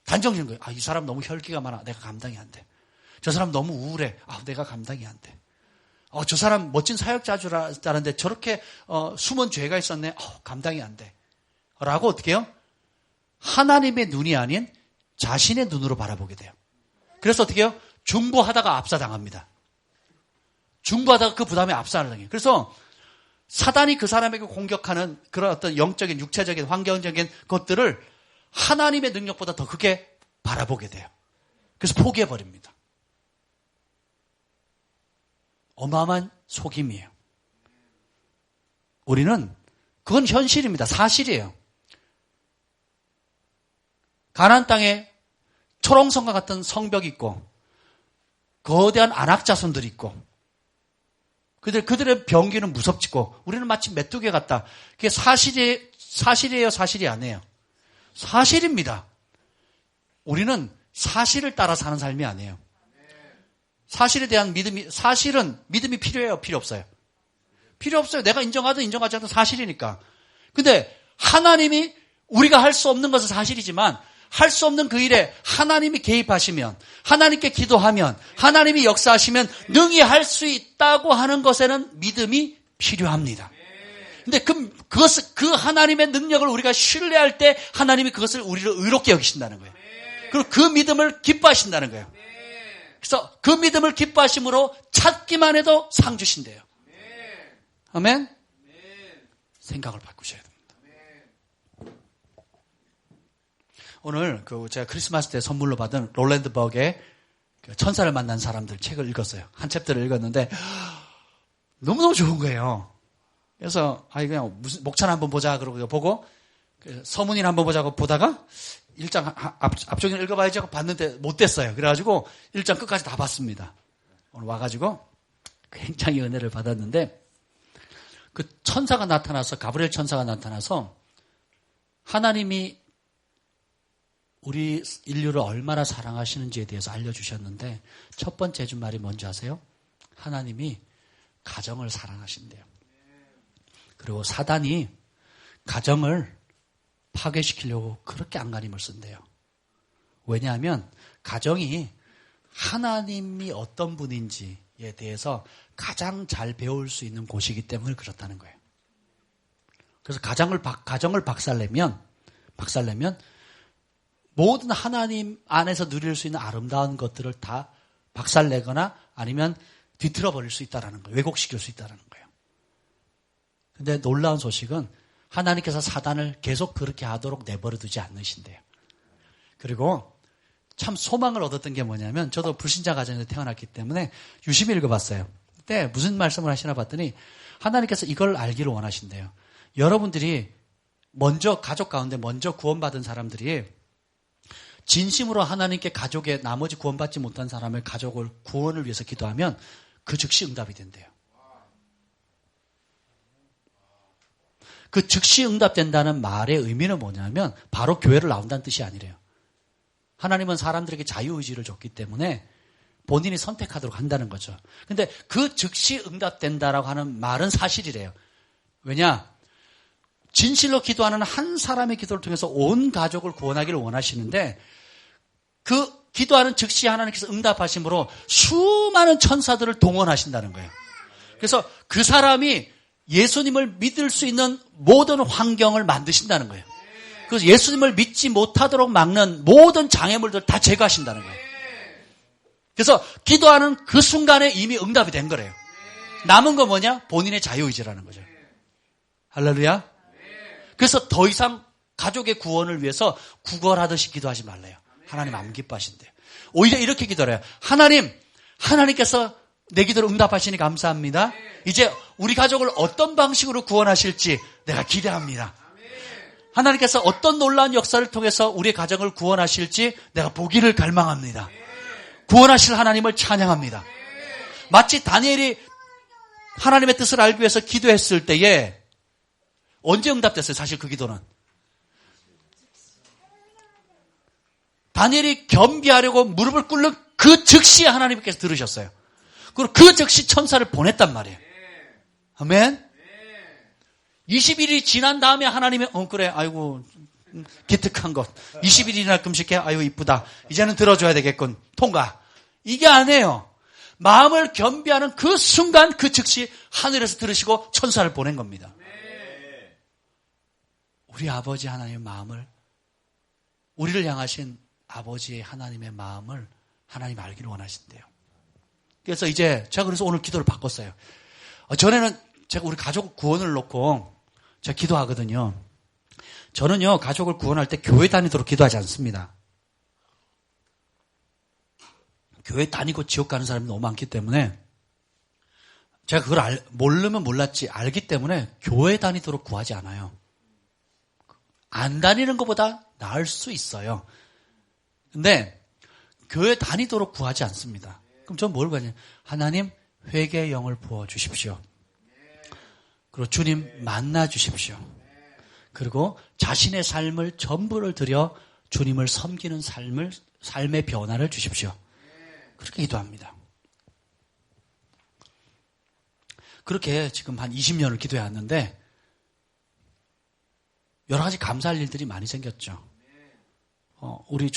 단정지는 거예요. 이 사람 너무 혈기가 많아. 내가 감당이 안 돼. 저 사람 너무 우울해. 내가 감당이 안 돼. 저 사람 멋진 사역자인 줄 알았는데 저렇게 숨은 죄가 있었네. 감당이 안 돼. 라고 어떻게 해요? 하나님의 눈이 아닌 자신의 눈으로 바라보게 돼요. 그래서 어떻게 해요? 중보하다가 압사당합니다. 중보하다가 그 부담에 압사당해요. 그래서 사단이 그 사람에게 공격하는 그런 어떤 영적인, 육체적인, 환경적인 것들을 하나님의 능력보다 더 크게 바라보게 돼요. 그래서 포기해버립니다. 어마어마한 속임이에요. 우리는 그건 현실입니다. 사실이에요. 가나안 땅에 초롱성과 같은 성벽이 있고 거대한 안악자손들이 있고 그들의 병기는 무섭지고 우리는 마치 메뚜기 같다. 그게 사실이에요? 사실이 아니에요? 사실입니다. 우리는 사실을 따라 사는 삶이 아니에요. 사실에 대한 사실은 믿음이 필요해요? 필요 없어요? 필요 없어요. 내가 인정하든 인정하지 않든 사실이니까. 근데 하나님이 우리가 할 수 없는 것은 사실이지만 할 수 없는 그 일에 하나님이 개입하시면, 하나님께 기도하면, 하나님이 역사하시면 능히 할 수 있다고 하는 것에는 믿음이 필요합니다. 근데 그 하나님의 능력을 우리가 신뢰할 때 하나님이 그것을 우리를 의롭게 여기신다는 거예요. 그리고 그 믿음을 기뻐하신다는 거예요. 그래서 그 믿음을 기뻐하심으로 찾기만 해도 상 주신대요. 아멘? 생각을 바꾸셔야 됩니다. 오늘 제가 크리스마스 때 선물로 받은 롤랜드 버그의 천사를 만난 사람들 책을 읽었어요. 한 챕터를 읽었는데 너무너무 좋은 거예요. 그래서 그냥 무슨 목차나 한번 보자 그러고 보고 서문이나 한번 보자고 보다가 1장 앞쪽에 읽어봐야지 하고 봤는데 못 됐어요. 그래가지고 1장 끝까지 다 봤습니다. 오늘 와가지고 굉장히 은혜를 받았는데 그 천사가 나타나서 가브리엘 천사가 나타나서 하나님이 우리 인류를 얼마나 사랑하시는지에 대해서 알려주셨는데 첫 번째 해준 말이 뭔지 아세요? 하나님이 가정을 사랑하신대요. 그리고 사단이 가정을 파괴시키려고 그렇게 안간힘을 쓴대요. 왜냐하면 가정이 하나님이 어떤 분인지에 대해서 가장 잘 배울 수 있는 곳이기 때문에 그렇다는 거예요. 그래서 가정을 박살내면 모든 하나님 안에서 누릴 수 있는 아름다운 것들을 다 박살내거나 아니면 뒤틀어 버릴 수 있다는 거예요. 왜곡시킬 수 있다는 거예요. 근데 놀라운 소식은 하나님께서 사단을 계속 그렇게 하도록 내버려 두지 않으신대요. 그리고 참 소망을 얻었던 게 뭐냐면 저도 불신자 가정에서 태어났기 때문에 유심히 읽어봤어요. 그때 무슨 말씀을 하시나 봤더니 하나님께서 이걸 알기를 원하신대요. 여러분들이 먼저 가족 가운데 먼저 구원받은 사람들이 진심으로 하나님께 가족의 나머지 구원받지 못한 사람의 가족을 구원을 위해서 기도하면 그 즉시 응답이 된대요. 그 즉시 응답된다는 말의 의미는 뭐냐면 바로 교회를 나온다는 뜻이 아니래요. 하나님은 사람들에게 자유의지를 줬기 때문에 본인이 선택하도록 한다는 거죠. 근데 그 즉시 응답된다라고 하는 말은 사실이래요. 왜냐? 진실로 기도하는 한 사람의 기도를 통해서 온 가족을 구원하기를 원하시는데 그 기도하는 즉시 하나님께서 응답하심으로 수많은 천사들을 동원하신다는 거예요. 그래서 그 사람이 예수님을 믿을 수 있는 모든 환경을 만드신다는 거예요. 그래서 예수님을 믿지 못하도록 막는 모든 장애물들 다 제거하신다는 거예요. 그래서 기도하는 그 순간에 이미 응답이 된 거래요. 남은 건 뭐냐? 본인의 자유의지라는 거죠. 할렐루야. 그래서 더 이상 가족의 구원을 위해서 구걸하듯이 기도하지 말래요. 하나님 안 기뻐하신대요. 오히려 이렇게 기도해요. 하나님께서 내 기도를 응답하시니 감사합니다. 이제 우리 가족을 어떤 방식으로 구원하실지 내가 기대합니다. 하나님께서 어떤 놀라운 역사를 통해서 우리의 가정을 구원하실지 내가 보기를 갈망합니다. 구원하실 하나님을 찬양합니다. 마치 다니엘이 하나님의 뜻을 알기 위해서 기도했을 때에 언제 응답됐어요? 사실 그 기도는. 다니엘이 겸비하려고 무릎을 꿇는 그 즉시에 하나님께서 들으셨어요. 그리고 그 즉시 천사를 보냈단 말이에요. 아멘. 20일이 지난 다음에 하나님이 그래 아이고 기특한 것 20일이나 금식해 아이고 이쁘다 이제는 들어줘야 되겠군 통과 이게 아니에요. 마음을 겸비하는 그 순간 그 즉시 하늘에서 들으시고 천사를 보낸 겁니다. 우리 아버지 하나님의 마음을 우리를 향하신 아버지의 하나님의 마음을 하나님 알기를 원하신대요. 그래서 이제 제가 그래서 오늘 기도를 바꿨어요. 전에는 제가 우리 가족 구원을 놓고 제가 기도하거든요. 저는요 가족을 구원할 때 교회 다니도록 기도하지 않습니다. 교회 다니고 지옥 가는 사람이 너무 많기 때문에 제가 그걸 모르면 몰랐지 알기 때문에 교회 다니도록 구하지 않아요. 안 다니는 것보다 나을 수 있어요. 근데 교회 다니도록 구하지 않습니다. 그럼 전 뭘 구하냐? 하나님 회개의 영을 부어주십시오. 그리고 주님 만나 주십시오. 그리고 자신의 삶을 전부를 들여 주님을 섬기는 삶의 변화를 주십시오. 그렇게 기도합니다. 그렇게 지금 한 20년을 기도해 왔는데 여러 가지 감사할 일들이 많이 생겼죠. 우리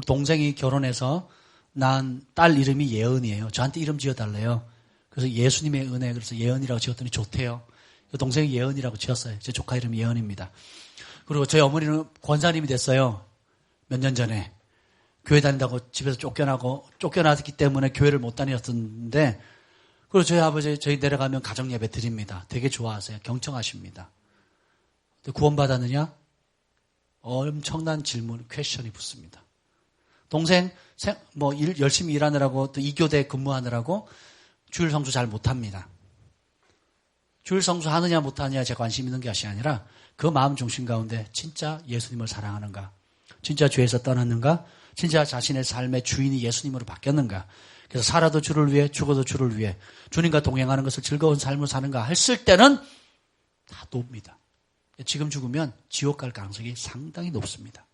동생이 결혼해서 낳은 딸 이름이 예은이에요. 저한테 이름 지어달래요. 그래서 예수님의 은혜 그래서 예은이라고 지었더니 좋대요. 동생이 예은이라고 지었어요. 제 조카 이름이 예은입니다. 그리고 저희 어머니는 권사님이 됐어요. 몇 년 전에. 교회 다닌다고 집에서 쫓겨났기 때문에 교회를 못 다녔었는데 그리고 저희 아버지 저희 내려가면 가정예배 드립니다. 되게 좋아하세요. 경청하십니다. 구원받았느냐? 엄청난 질문, 퀘션이 붙습니다. 동생 열심히 일하느라고 또 2교대 근무하느라고 주일 성수 잘 못합니다. 주일 성수 하느냐 못하느냐 제 관심 있는 것이 아니라 그 마음 중심 가운데 진짜 예수님을 사랑하는가 진짜 죄에서 떠났는가? 진짜 자신의 삶의 주인이 예수님으로 바뀌었는가? 그래서 살아도 주를 위해 죽어도 주를 위해 주님과 동행하는 것을 즐거운 삶을 사는가 했을 때는 다 놉니다. 지금 죽으면 지옥 갈 가능성이 상당히 높습니다.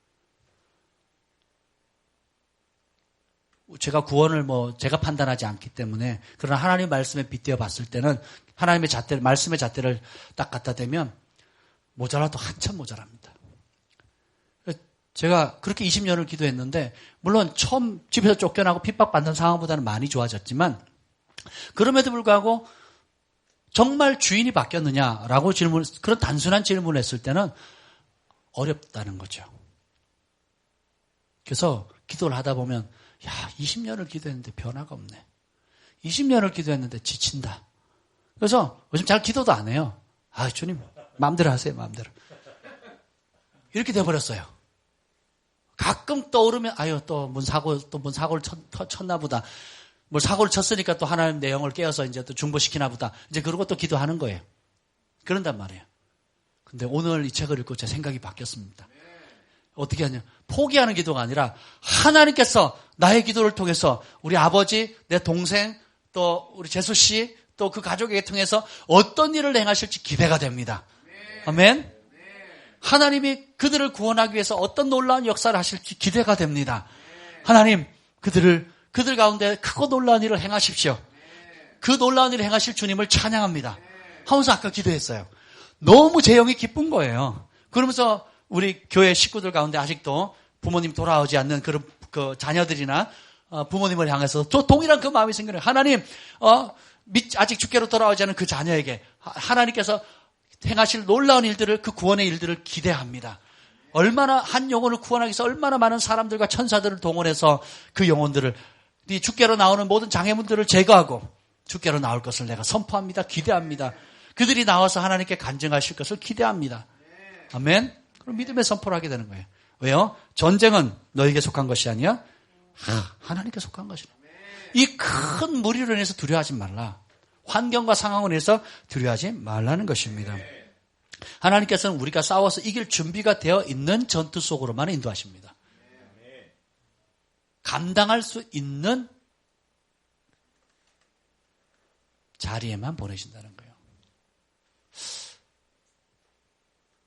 제가 구원을 제가 판단하지 않기 때문에, 그러나 하나님 말씀에 빗대어 봤을 때는 하나님의 잣대를, 말씀의 잣대를 딱 갖다 대면 모자라도 한참 모자랍니다. 제가 그렇게 20년을 기도했는데, 물론 처음 집에서 쫓겨나고 핍박받는 상황보다는 많이 좋아졌지만, 그럼에도 불구하고 정말 주인이 바뀌었느냐라고 그런 단순한 질문을 했을 때는 어렵다는 거죠. 그래서 기도를 하다 보면 20년을 기도했는데 변화가 없네. 20년을 기도했는데 지친다. 그래서 요즘 잘 기도도 안 해요. 주님 마음대로 하세요. 마음대로. 이렇게 돼버렸어요. 가끔 떠오르면 또 뭔 사고를 쳤나 보다. 뭘 사고를 쳤으니까 또 하나님 내 영을 깨어서 이제 또 중보시키나 보다. 이제 그러고 또 기도하는 거예요. 그런단 말이에요. 근데 오늘 이 책을 읽고 제 생각이 바뀌었습니다. 어떻게 하냐? 포기하는 기도가 아니라 하나님께서 나의 기도를 통해서 우리 아버지, 내 동생, 또 우리 재수 씨, 또 그 가족에게 통해서 어떤 일을 행하실지 기대가 됩니다. 아멘? 하나님이 그들을 구원하기 위해서 어떤 놀라운 역사를 하실지 기대가 됩니다. 하나님, 그들 가운데 크고 놀라운 일을 행하십시오. 그 놀라운 일을 행하실 주님을 찬양합니다. 하면서 아까 기도했어요. 너무 제 영이 기쁜 거예요. 그러면서 우리 교회 식구들 가운데 아직도 부모님 돌아오지 않는 그런 그 자녀들이나 부모님을 향해서 또 동일한 그 마음이 생겨요. 하나님, 아직 주께로 돌아오지 않은 그 자녀에게 하나님께서 행하실 놀라운 일들을, 그 구원의 일들을 기대합니다. 얼마나 한 영혼을 구원하기 위해서 얼마나 많은 사람들과 천사들을 동원해서 그 영혼들을, 주께로 나오는 모든 장애물들을 제거하고 주께로 나올 것을 내가 선포합니다. 기대합니다. 그들이 나와서 하나님께 간증하실 것을 기대합니다. 아멘. 그럼 믿음의 선포를 하게 되는 거예요. 왜요? 전쟁은 너에게 속한 것이 아니야. 하나님께 속한 것이라. 이 큰 무리로 인해서 두려워하지 말라. 환경과 상황으로 인해서 두려워하지 말라는 것입니다. 하나님께서는 우리가 싸워서 이길 준비가 되어 있는 전투 속으로만 인도하십니다. 감당할 수 있는 자리에만 보내신다는 거예요.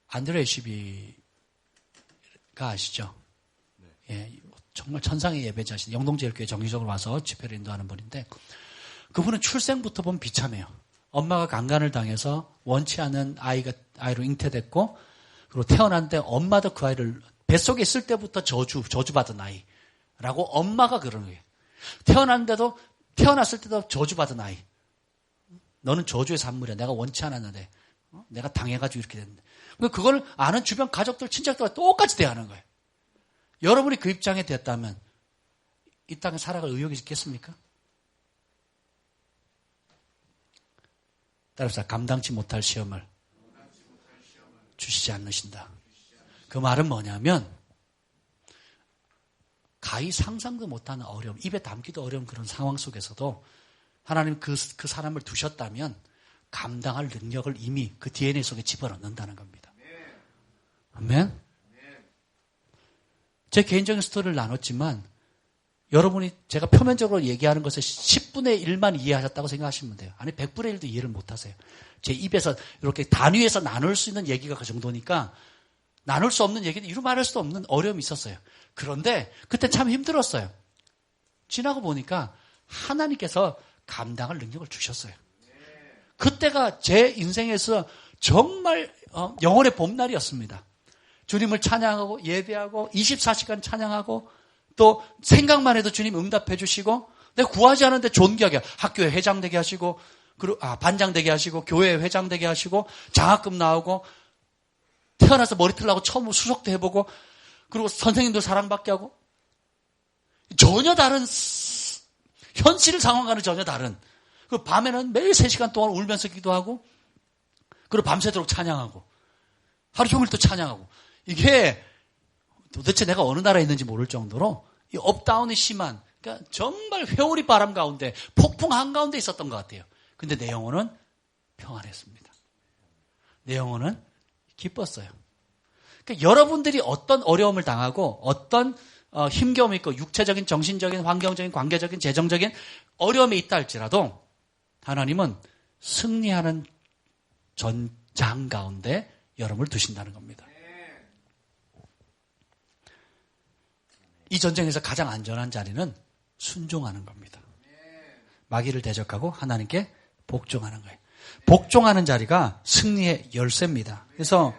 안드레 시비가 아시죠? 예, 정말 천상의 예배자신, 영동제일교회 정기적으로 와서 집회를 인도하는 분인데, 그분은 출생부터 보면 비참해요. 엄마가 강간을 당해서 원치 않은 아이로 잉태됐고, 그리고 태어났는데 엄마도 그 아이를 뱃속에 있을 때부터 저주받은 아이라고 엄마가 그러는 거예요. 태어났을 때도 저주받은 아이. 너는 저주의 산물이야. 내가 원치 않았는데, 내가 당해가지고 이렇게 됐는데. 그걸 아는 주변 가족들, 친척들과 똑같이 대하는 거예요. 여러분이 그 입장에 됐다면 이 땅에 살아갈 의욕이 있겠습니까? 따라서 감당치 못할 시험을 주시지 않으신다. 그 말은 뭐냐면 가히 상상도 못하는 어려움, 입에 담기도 어려운 그런 상황 속에서도 하나님 그 사람을 두셨다면 감당할 능력을 이미 그 DNA 속에 집어넣는다는 겁니다. 아멘? 제 개인적인 스토리를 나눴지만 여러분이 제가 표면적으로 얘기하는 것을 10분의 1만 이해하셨다고 생각하시면 돼요. 아니 100분의 1도 이해를 못하세요. 제 입에서 이렇게 단위에서 나눌 수 있는 얘기가 그 정도니까 나눌 수 없는 얘기는 이루 말할 수 없는 어려움이 있었어요. 그런데 그때 참 힘들었어요. 지나고 보니까 하나님께서 감당할 능력을 주셨어요. 그때가 제 인생에서 정말 영혼의 봄날이었습니다. 주님을 찬양하고 예배하고 24시간 찬양하고 또 생각만 해도 주님 응답해 주시고 내가 구하지 않은데 존귀하게 학교에 회장 되게 하시고 그리고 반장 되게 하시고 교회에 회장 되게 하시고 장학금 나오고 태어나서 머리털 나고 처음으로 수석도 해보고 그리고 선생님들 사랑받게 하고 전혀 다른 현실 상황과는 전혀 다른 그 밤에는 매일 3시간 동안 울면서 기도하고 그리고 밤새도록 찬양하고 하루 종일 또 찬양하고 이게 도대체 내가 어느 나라에 있는지 모를 정도로 이 업다운이 심한 그러니까 정말 회오리 바람 가운데 폭풍 한가운데 있었던 것 같아요. 근데 내 영혼은 평안했습니다. 내 영혼은 기뻤어요. 그러니까 여러분들이 어떤 어려움을 당하고 어떤 힘겨움이 있고 육체적인, 정신적인, 환경적인, 관계적인, 재정적인 어려움이 있다 할지라도 하나님은 승리하는 전장 가운데 여러분을 두신다는 겁니다. 이 전쟁에서 가장 안전한 자리는 순종하는 겁니다. 마귀를 대적하고 하나님께 복종하는 거예요. 복종하는 자리가 승리의 열쇠입니다. 그래서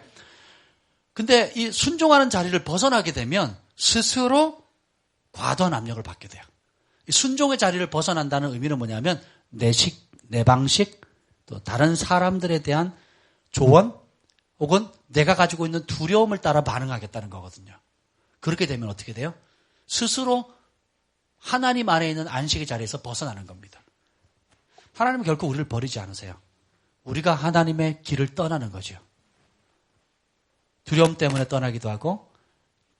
근데 이 순종하는 자리를 벗어나게 되면 스스로 과도한 압력을 받게 돼요. 이 순종의 자리를 벗어난다는 의미는 뭐냐면 내 방식, 또 다른 사람들에 대한 조언 혹은 내가 가지고 있는 두려움을 따라 반응하겠다는 거거든요. 그렇게 되면 어떻게 돼요? 스스로 하나님 안에 있는 안식의 자리에서 벗어나는 겁니다. 하나님은 결코 우리를 버리지 않으세요. 우리가 하나님의 길을 떠나는 거죠. 두려움 때문에 떠나기도 하고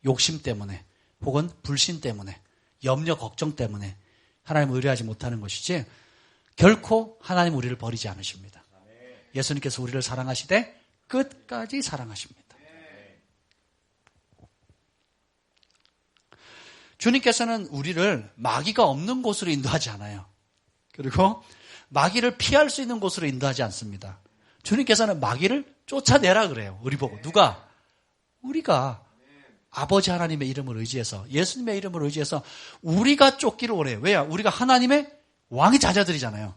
욕심 때문에 혹은 불신 때문에 염려 걱정 때문에 하나님을 의뢰하지 못하는 것이지 결코 하나님 우리를 버리지 않으십니다. 예수님께서 우리를 사랑하시되 끝까지 사랑하십니다. 주님께서는 우리를 마귀가 없는 곳으로 인도하지 않아요. 그리고 마귀를 피할 수 있는 곳으로 인도하지 않습니다. 주님께서는 마귀를 쫓아내라 그래요. 우리 보고. 누가? 우리가 아버지 하나님의 이름을 의지해서 예수님의 이름을 의지해서 우리가 쫓기를 원해요. 왜요? 우리가 하나님의 왕의 자녀들이잖아요.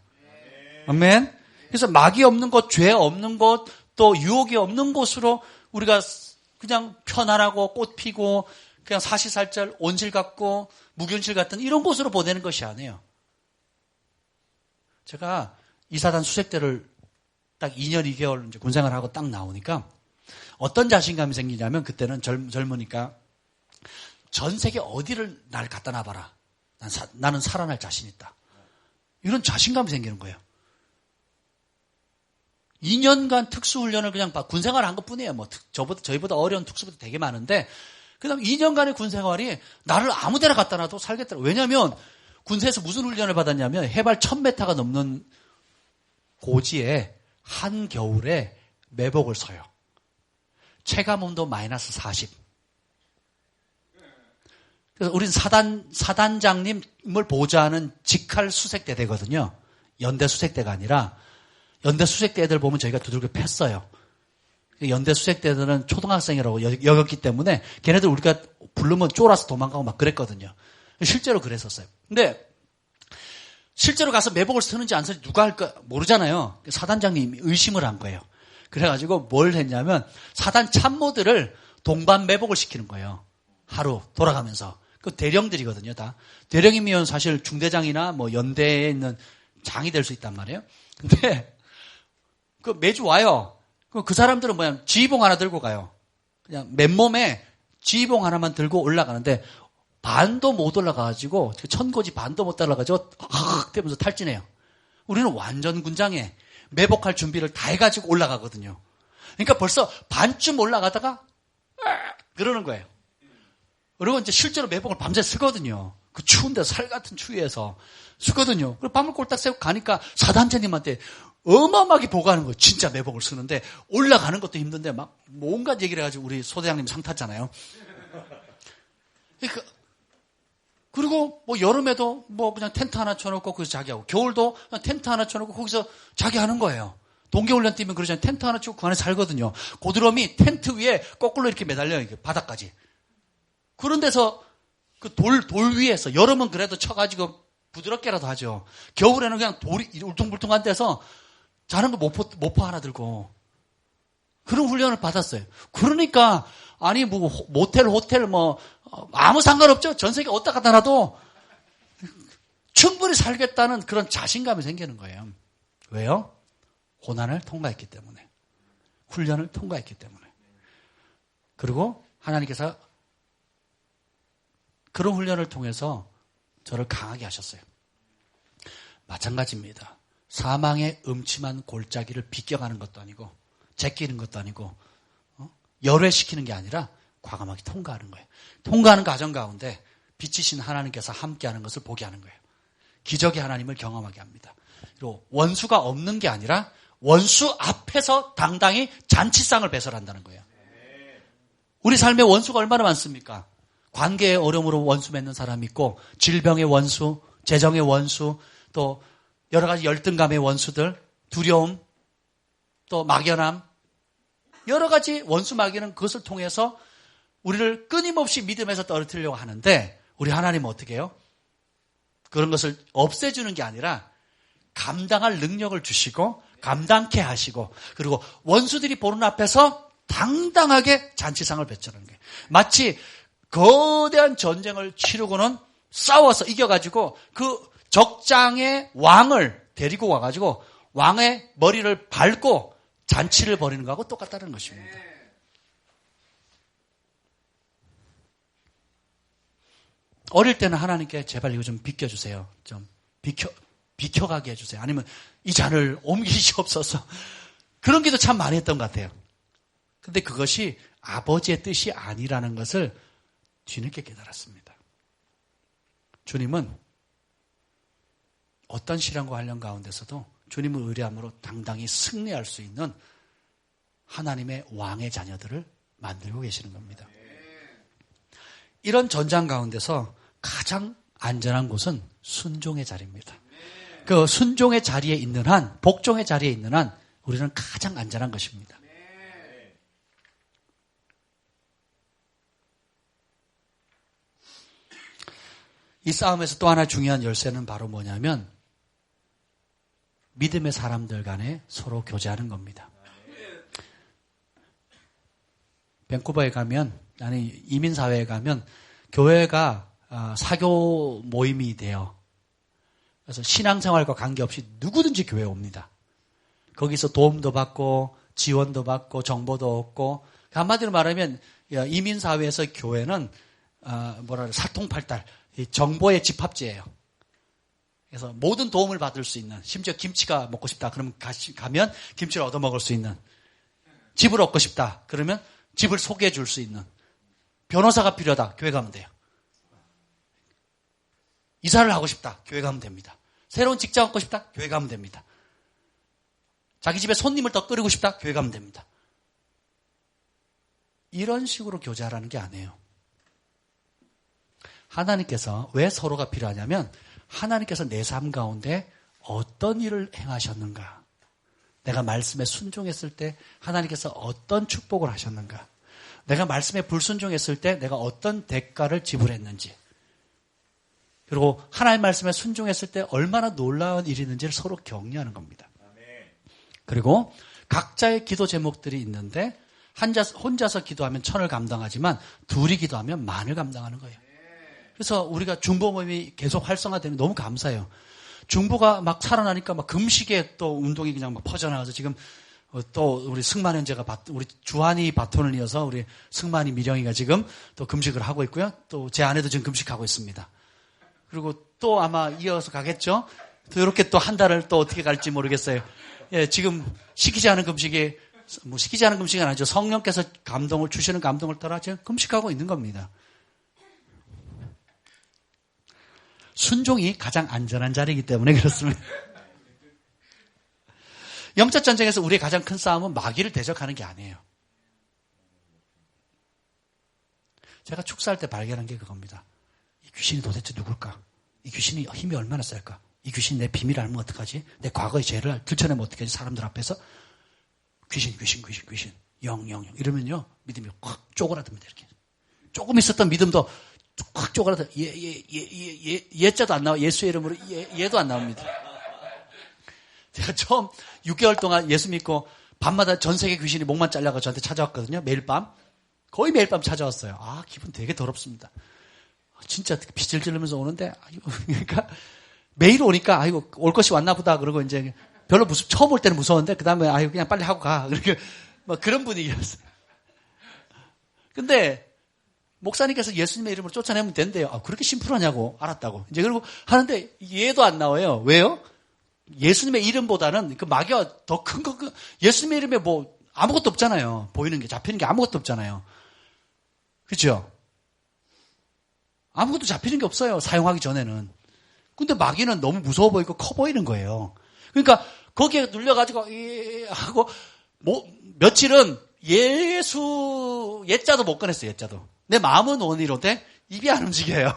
아멘. 그래서 마귀 없는 곳, 죄 없는 곳, 또 유혹이 없는 곳으로 우리가 그냥 편안하고 꽃 피고 그냥 사시살절 온실 같고 무균실 같은 이런 곳으로 보내는 것이 아니에요. 제가 이사단 수색대를 딱 2년 2개월 이제 군생활을 하고 딱 나오니까 어떤 자신감이 생기냐면 그때는 젊으니까 전 세계 어디를 날 갖다 놔봐라. 나는 살아날 자신 있다. 이런 자신감이 생기는 거예요. 2년간 특수훈련을 그냥 군생활을 한 것뿐이에요. 뭐 저희보다 어려운 특수부도 되게 많은데 그냥 2년간의 군생활이 나를 아무 데나 갖다 놔도 살겠더라고요. 왜냐하면 군대에서 무슨 훈련을 받았냐면 해발 1000m가 넘는 고지에 한겨울에 매복을 서요. 체감온도 마이너스 40. 그래서 우리는 사단장님을 보좌하는 직할 수색대대거든요. 연대 수색대가 아니라 연대 수색대 애들 보면 저희가 두들겨 팼어요. 연대 수색대들은 초등학생이라고 여겼기 때문에 걔네들 우리가 부르면 쫄아서 도망가고 막 그랬거든요. 실제로 그랬었어요. 근데 실제로 가서 매복을 쓰는지 안 쓰는지 누가 할까 모르잖아요. 사단장님이 의심을 한 거예요. 그래가지고 뭘 했냐면 사단 참모들을 동반 매복을 시키는 거예요. 하루 돌아가면서. 그 대령들이거든요, 다. 대령이면 사실 중대장이나 뭐 연대에 있는 장이 될 수 있단 말이에요. 근데 그 매주 와요. 그 사람들은 뭐냐, 지휘봉 하나 들고 가요. 그냥 맨몸에 지휘봉 하나만 들고 올라가는데 반도 못 올라가가지고 천고지 반도 못 올라가가지고 헉 되면서 탈진해요. 우리는 완전 군장에 매복할 준비를 다 해가지고 올라가거든요. 그러니까 벌써 반쯤 올라가다가 그러는 거예요. 그리고 이제 실제로 매복을 밤새 쓰거든요. 그 추운데 살 같은 추위에서 쓰거든요. 그리고 밤을 꼴딱 새고 가니까 사단장님한테 어마어마하게 보고하는 거예요. 진짜 매복을 쓰는데 올라가는 것도 힘든데 막 온갖 얘기를 해가지고 우리 소대장님 상 탔잖아요. 그러니까 그리고 뭐 여름에도 뭐 그냥 텐트 하나 쳐놓고 거기서 자기하고 겨울도 그냥 텐트 하나 쳐놓고 거기서 자기하는 거예요. 동계훈련 뛰면 그러잖아요. 텐트 하나 치고 그 안에 살거든요. 고드럼이 텐트 위에 거꾸로 이렇게 매달려요. 이렇게 바닥까지. 그런 데서 그 돌 위에서 여름은 그래도 쳐가지고 부드럽게라도 하죠. 겨울에는 그냥 돌이 울퉁불퉁한 데서 자는 거 모포 하나 들고 그런 훈련을 받았어요. 그러니까 아니 뭐 모텔 호텔 뭐 아무 상관없죠. 전 세계 어디다 갖다 놔도 충분히 살겠다는 그런 자신감이 생기는 거예요. 왜요? 고난을 통과했기 때문에. 훈련을 통과했기 때문에. 그리고 하나님께서 그런 훈련을 통해서 저를 강하게 하셨어요. 마찬가지입니다. 사망의 음침한 골짜기를 비껴가는 것도 아니고 제끼는 것도 아니고 열외시키는 게 아니라 과감하게 통과하는 거예요. 통과하는 과정 가운데 빛이신 하나님께서 함께하는 것을 보게 하는 거예요. 기적의 하나님을 경험하게 합니다. 그리고 원수가 없는 게 아니라 원수 앞에서 당당히 잔치상을 배설한다는 거예요. 우리 삶에 원수가 얼마나 많습니까? 관계의 어려움으로 원수 맺는 사람이 있고, 질병의 원수, 재정의 원수, 또 여러 가지 열등감의 원수들, 두려움, 또 막연함, 여러 가지 원수 마귀는 그것을 통해서 우리를 끊임없이 믿음에서 떨어뜨리려고 하는데, 우리 하나님은 어떻게 해요? 그런 것을 없애주는 게 아니라 감당할 능력을 주시고 감당케 하시고, 그리고 원수들이 보는 앞에서 당당하게 잔치상을 베쳐놓는 거예요. 마치 거대한 전쟁을 치르고는 싸워서 이겨가지고 그 적장의 왕을 데리고 와가지고 왕의 머리를 밟고 잔치를 벌이는 거하고 똑같다는 것입니다. 어릴 때는 하나님께 제발 이거 좀 비켜주세요. 좀 비켜가게 해주세요. 아니면 이 잔을 옮기시옵소서. 그런 기도 참 많이 했던 것 같아요. 근데 그것이 아버지의 뜻이 아니라는 것을 뒤늦게 깨달았습니다. 주님은 어떤 시련과 환난 가운데서도 주님을 의뢰함으로 당당히 승리할 수 있는 하나님의 왕의 자녀들을 만들고 계시는 겁니다. 이런 전장 가운데서 가장 안전한 곳은 순종의 자리입니다. 그 순종의 자리에 있는 한, 복종의 자리에 있는 한 우리는 가장 안전한 것입니다. 이 싸움에서 또 하나 중요한 열쇠는 바로 뭐냐면 믿음의 사람들 간에 서로 교제하는 겁니다. 밴쿠버에 가면, 아니 이민사회에 가면 교회가 사교 모임이 돼요. 그래서 신앙생활과 관계없이 누구든지 교회에 옵니다. 거기서 도움도 받고 지원도 받고 정보도 얻고, 한마디로 말하면 이민사회에서 교회는 사통팔달, 정보의 집합지예요. 그래서 모든 도움을 받을 수 있는, 심지어 김치가 먹고 싶다 그러면 가면 김치를 얻어먹을 수 있는, 집을 얻고 싶다 그러면 집을 소개해 줄 수 있는, 변호사가 필요하다 교회 가면 돼요. 이사를 하고 싶다 교회 가면 됩니다. 새로운 직장 얻고 싶다 교회 가면 됩니다. 자기 집에 손님을 더 끌고 싶다 교회 가면 됩니다. 이런 식으로 교제하라는 게 아니에요. 하나님께서 왜 서로가 필요하냐면 하나님께서 내 삶 가운데 어떤 일을 행하셨는가, 내가 말씀에 순종했을 때 하나님께서 어떤 축복을 하셨는가, 내가 말씀에 불순종했을 때 내가 어떤 대가를 지불했는지, 그리고 하나님 말씀에 순종했을 때 얼마나 놀라운 일이 있는지를 서로 격려하는 겁니다. 그리고 각자의 기도 제목들이 있는데 혼자서 기도하면 천을 감당하지만 둘이 기도하면 만을 감당하는 거예요. 그래서 우리가 중보 모임이 계속 활성화되면 너무 감사해요. 중보가 막 살아나니까 막 금식의 또 운동이 그냥 막 퍼져나가서 지금 또 우리 승만 형제가 우리 주한이 바톤을 이어서 우리 승만이 미령이가 지금 또 금식을 하고 있고요. 또 제 아내도 지금 금식하고 있습니다. 그리고 또 아마 이어서 가겠죠. 또 이렇게 또 한 달을 또 어떻게 갈지 모르겠어요. 예, 지금 시키지 않은 금식이 시키지 않은 금식이 아니죠. 성령께서 감동을 주시는 감동을 따라 지금 금식하고 있는 겁니다. 순종이 가장 안전한 자리이기 때문에 그렇습니다. 영적 전쟁에서 우리의 가장 큰 싸움은 마귀를 대적하는 게 아니에요. 제가 축사할 때 발견한 게 그겁니다. 이 귀신이 도대체 누굴까? 이 귀신이 힘이 얼마나 셀까? 이 귀신이 내 비밀을 알면 어떡하지? 내 과거의 죄를 들춰내면 어떡하지? 사람들 앞에서 귀신 영 이러면요 믿음이 확 쪼그라듭니다. 이렇게 조금 있었던 믿음도 확 쪼그라들. 예자도 안 나와. 예수의 이름으로 예도 안 나옵니다. 제가 처음 6개월 동안 예수 믿고 밤마다 전 세계 귀신이 목만 잘라가 저한테 찾아왔거든요. 매일 밤. 거의 매일 밤 찾아왔어요. 아, 기분 되게 더럽습니다. 진짜 빛을 지르면서 오는데, 그러니까 매일 오니까, 아이고, 올 것이 왔나 보다. 그러고 이제 별로 처음 올 때는 무서웠는데, 그 다음에, 아이고, 그냥 빨리 하고 가. 그렇게, 뭐 그런 분위기였어요. 근데, 목사님께서 예수님의 이름으로 쫓아내면 된대요. 아, 그렇게 심플하냐고, 알았다고. 이제 그리고 하는데, 얘도 안 나와요. 왜요? 예수님의 이름보다는 그 마귀가 더 큰 거, 예수님의 이름에 뭐, 아무것도 없잖아요. 보이는 게, 잡히는 게 아무것도 없잖아요. 그렇죠? 아무것도 잡히는 게 없어요. 사용하기 전에는. 근데 마귀는 너무 무서워 보이고 커 보이는 거예요. 그러니까 거기에 눌려가지고 하고 뭐 며칠은 예자도 못 꺼냈어요, 예자도. 내 마음은 원이로되 입이 안 움직여요.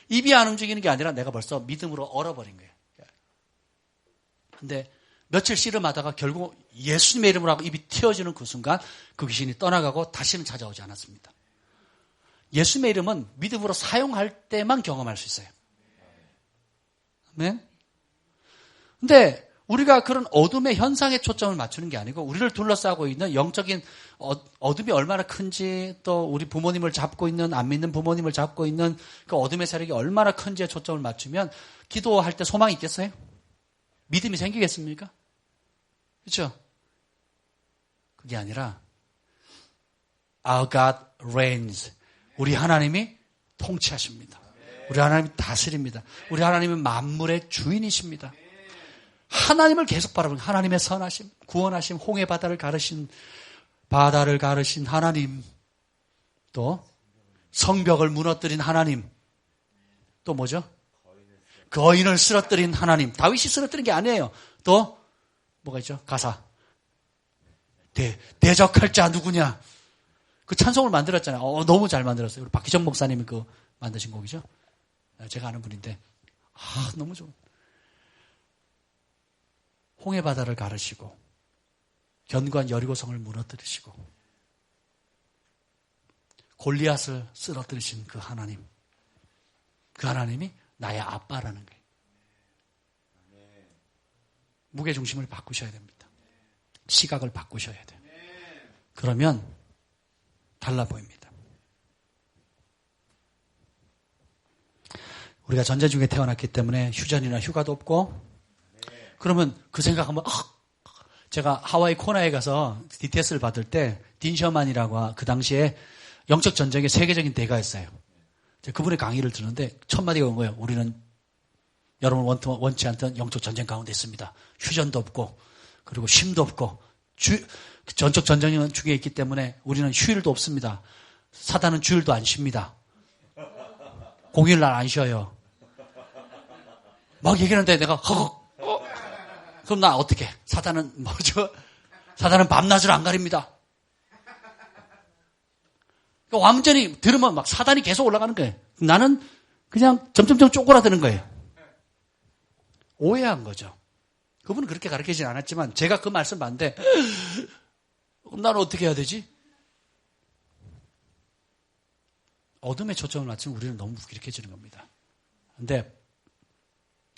입이 안 움직이는 게 아니라 내가 벌써 믿음으로 얼어버린 거예요. 근데 며칠 씨름하다가 결국 예수님의 이름으로 하고 입이 튀어지는 그 순간 그 귀신이 떠나가고 다시는 찾아오지 않았습니다. 예수님의 이름은 믿음으로 사용할 때만 경험할 수 있어요. 아멘? 근데 우리가 그런 어둠의 현상에 초점을 맞추는 게 아니고 우리를 둘러싸고 있는 영적인 어둠이 얼마나 큰지 또 우리 부모님을 잡고 있는 안 믿는 부모님을 잡고 있는 그 어둠의 세력이 얼마나 큰지에 초점을 맞추면 기도할 때 소망이 있겠어요? 믿음이 생기겠습니까? 그렇죠? 그게 아니라 Our God reigns. 우리 하나님이 통치하십니다. 우리 하나님이 다스립니다. 우리 하나님은 만물의 주인이십니다. 하나님을 계속 바라보는 하나님의 선하심, 구원하심, 홍해 바다를 가르신 하나님, 또 성벽을 무너뜨린 하나님, 또 뭐죠? 거인을 쓰러뜨린 하나님. 다윗이 쓰러뜨린 게 아니에요. 또 뭐가 있죠? 가사. 대적할 자 누구냐? 그 찬송을 만들었잖아요. 너무 잘 만들었어요. 우리 박기정 목사님이 그 만드신 곡이죠. 제가 아는 분인데 너무 좋은. 홍해 바다를 가르시고 견고한 여리고성을 무너뜨리시고 골리앗을 쓰러뜨리신 그 하나님. 그 하나님이 나의 아빠라는 거예요. 무게중심을 바꾸셔야 됩니다. 시각을 바꾸셔야 돼요. 그러면 달라 보입니다. 우리가 전쟁 중에 태어났기 때문에 휴전이나 휴가도 없고 그러면 그 생각하면 제가 하와이 코나에 가서 DTS를 받을 때 딘 셔만이라고 그 당시에 영적 전쟁의 세계적인 대가였어요. 그분의 강의를 듣는데 첫 마디가 온 거예요. 우리는 여러분 원치 않던 영적 전쟁 가운데 있습니다. 휴전도 없고 그리고 쉼도 없고 전적 전쟁 중에 있기 때문에 우리는 휴일도 없습니다. 사단은 주일도 안 쉽니다. 공휴일날 안 쉬어요. 막 얘기하는데 내가 그럼 나 어떻게? 사단은 뭐죠? 사단은 밤낮을 안 가립니다. 그러니까 완전히 들으면 막 사단이 계속 올라가는 거예요. 나는 그냥 점점점 쪼그라드는 거예요. 오해한 거죠. 그분은 그렇게 가르치진 않았지만 제가 그 말씀 봤는데 나는 어떻게 해야 되지? 어둠에 초점을 맞추면 우리는 너무 무기력해지는 겁니다. 근데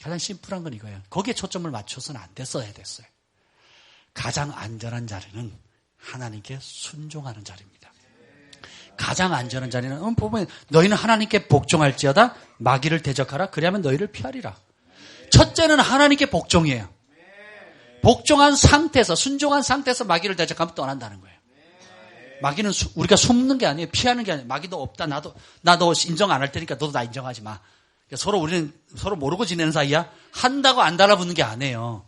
가장 심플한 건 이거예요. 거기에 초점을 맞춰서는 안 됐어야 됐어요. 가장 안전한 자리는 하나님께 순종하는 자리입니다. 가장 안전한 자리는 보면 너희는 하나님께 복종할지어다 마귀를 대적하라 그리하면 너희를 피하리라. 첫째는 하나님께 복종이에요. 복종한 상태에서 순종한 상태에서 마귀를 대적하면 떠난다는 거예요. 마귀는 우리가 숨는 게 아니에요. 피하는 게 아니에요. 마귀 너 없다. 나 너 인정 안 할 테니까 너도 나 인정하지 마. 서로 우리는 서로 모르고 지내는 사이야. 한다고 안 달라붙는 게 아니에요.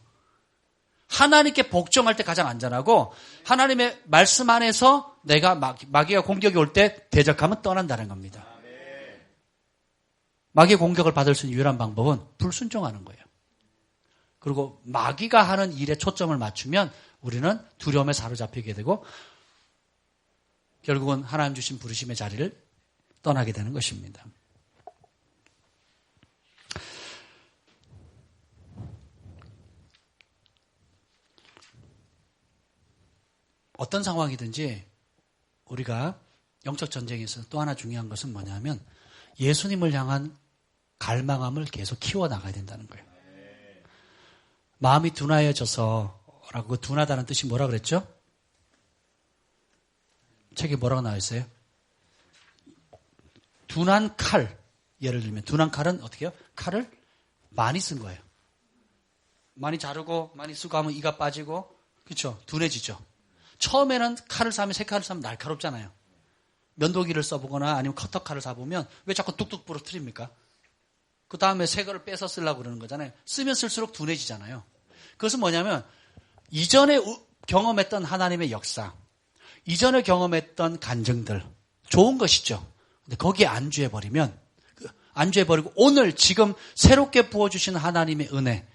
하나님께 복종할 때 가장 안전하고 하나님의 말씀 안에서 내가 마귀가 공격이 올 때 대적하면 떠난다는 겁니다. 마귀의 공격을 받을 수 있는 유일한 방법은 불순종하는 거예요. 그리고 마귀가 하는 일에 초점을 맞추면 우리는 두려움에 사로잡히게 되고 결국은 하나님 주신 부르심의 자리를 떠나게 되는 것입니다. 어떤 상황이든지 우리가 영적 전쟁에서 또 하나 중요한 것은 뭐냐면 예수님을 향한 갈망함을 계속 키워나가야 된다는 거예요. 마음이 둔하여져서라고 그 둔하다는 뜻이 뭐라 그랬죠? 책에 뭐라고 나와 있어요? 둔한 칼. 예를 들면 둔한 칼은 어떻게 해요? 칼을 많이 쓴 거예요. 많이 자르고 많이 쓰고 하면 이가 빠지고 그렇죠? 둔해지죠. 처음에는 칼을 사면 새 칼을 사면 날카롭잖아요. 면도기를 써보거나 아니면 커터칼을 사보면 왜 자꾸 뚝뚝 부러뜨립니까? 그 다음에 새 거를 빼서 쓰려고 그러는 거잖아요. 쓰면 쓸수록 둔해지잖아요. 그것은 뭐냐면 이전에 경험했던 하나님의 역사, 이전에 경험했던 간증들 좋은 것이죠. 근데 거기에 안주해버리면 안주해버리고 오늘 지금 새롭게 부어주신 하나님의 은혜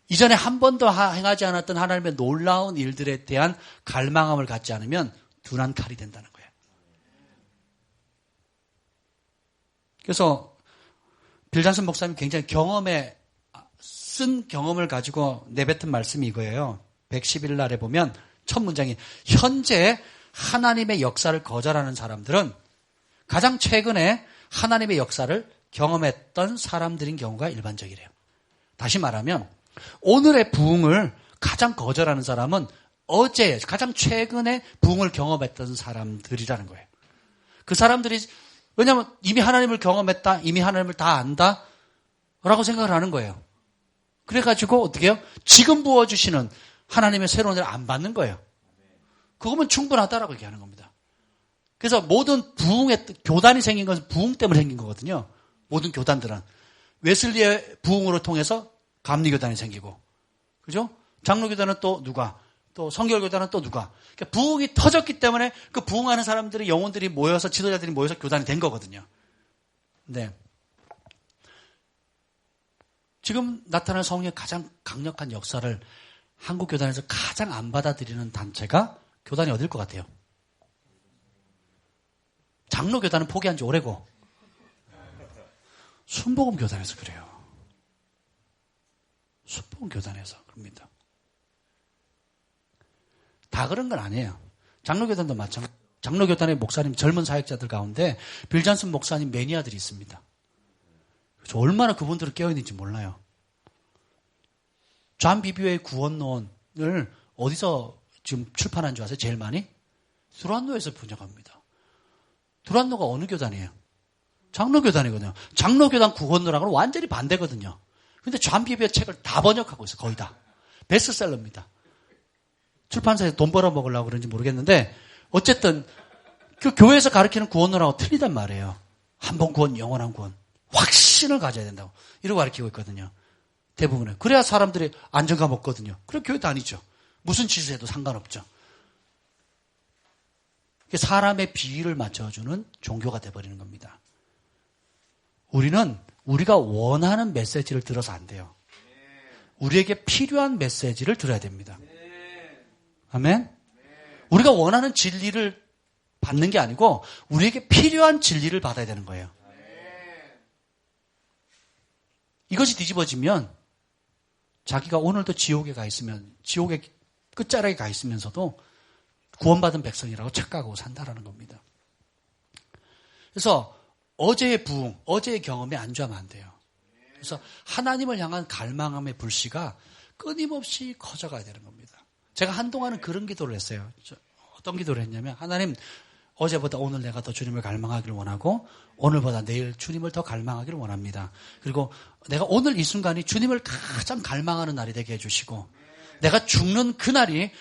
이전에 한 번도 행하지 않았던 하나님의 놀라운 일들에 대한 갈망함을 갖지 않으면 둔한 칼이 된다는 거예요. 그래서 빌잔슨 목사님 굉장히 쓴 경험을 가지고 내뱉은 말씀이 이거예요. 111날에 보면 첫 문장이 현재 하나님의 역사를 거절하는 사람들은 가장 최근에 하나님의 역사를 경험했던 사람들인 경우가 일반적이래요. 다시 말하면 오늘의 부흥을 가장 거절하는 사람은 어제 가장 최근에 부흥을 경험했던 사람들이라는 거예요. 그 사람들이 왜냐하면 이미 하나님을 경험했다, 이미 하나님을 다 안다 라고 생각을 하는 거예요. 그래가지고 어떻게 해요? 지금 부어주시는 하나님의 새로운 일을 안 받는 거예요. 그거면 충분하다라고 얘기하는 겁니다. 그래서 모든 부흥의 교단이 생긴 것은 부흥 때문에 생긴 거거든요. 모든 교단들은 웨슬리의 부흥으로 통해서 감리교단이 생기고, 그죠? 장로교단은 또 누가? 또 성결교단은 또 누가? 그러니까 부흥이 터졌기 때문에 그 부흥하는 사람들이 영혼들이 모여서 지도자들이 모여서 교단이 된 거거든요. 네. 지금 나타나는 성령의 가장 강력한 역사를 한국 교단에서 가장 안 받아들이는 단체가 교단이 어딜 것 같아요? 장로교단은 포기한 지 오래고 순복음교단에서 그래요. 순복음교단에서 그럽니다. 다 그런 건 아니에요. 장로교단도 마찬가지. 장로교단의 목사님 젊은 사역자들 가운데 빌잔슨 목사님 매니아들이 있습니다. 그래서 얼마나 그분들은 깨어있는지 몰라요. 존 비비오의 구원론을 어디서 지금 출판한 줄 아세요? 제일 많이? 두란노에서 번역합니다. 두란노가 어느 교단이에요? 장로교단이거든요. 장로교단 구원론하고는 완전히 반대거든요. 근데 존 비비오의 책을 다 번역하고 있어요. 거의 다. 베스트셀러입니다. 출판사에서 돈 벌어먹으려고 그런지 모르겠는데 어쨌든 그 교회에서 가르치는 구원론하고 틀리단 말이에요. 한 번 구원, 영원한 구원. 확신을 가져야 된다고. 이러고 가르치고 있거든요. 대부분은. 그래야 사람들이 안정감 없거든요. 그래 교회 다니죠. 무슨 짓을 해도 상관없죠. 사람의 비위를 맞춰주는 종교가 돼버리는 겁니다. 우리는 우리가 원하는 메시지를 들어서 안 돼요. 우리에게 필요한 메시지를 들어야 됩니다. 아멘? 우리가 원하는 진리를 받는 게 아니고 우리에게 필요한 진리를 받아야 되는 거예요. 이것이 뒤집어지면 자기가 오늘도 지옥에 가 있으면 지옥의 끝자락에 가 있으면서도 구원받은 백성이라고 착각하고 산다라는 겁니다. 그래서 어제의 부흥, 어제의 경험에 안주하면 안 돼요. 그래서 하나님을 향한 갈망함의 불씨가 끊임없이 커져가야 되는 겁니다. 제가 한동안은 그런 기도를 했어요. 어떤 기도를 했냐면 하나님 어제보다 오늘 내가 더 주님을 갈망하기를 원하고 오늘보다 내일 주님을 더 갈망하기를 원합니다. 그리고 내가 오늘 이 순간이 주님을 가장 갈망하는 날이 되게 해주시고 내가 죽는 그날이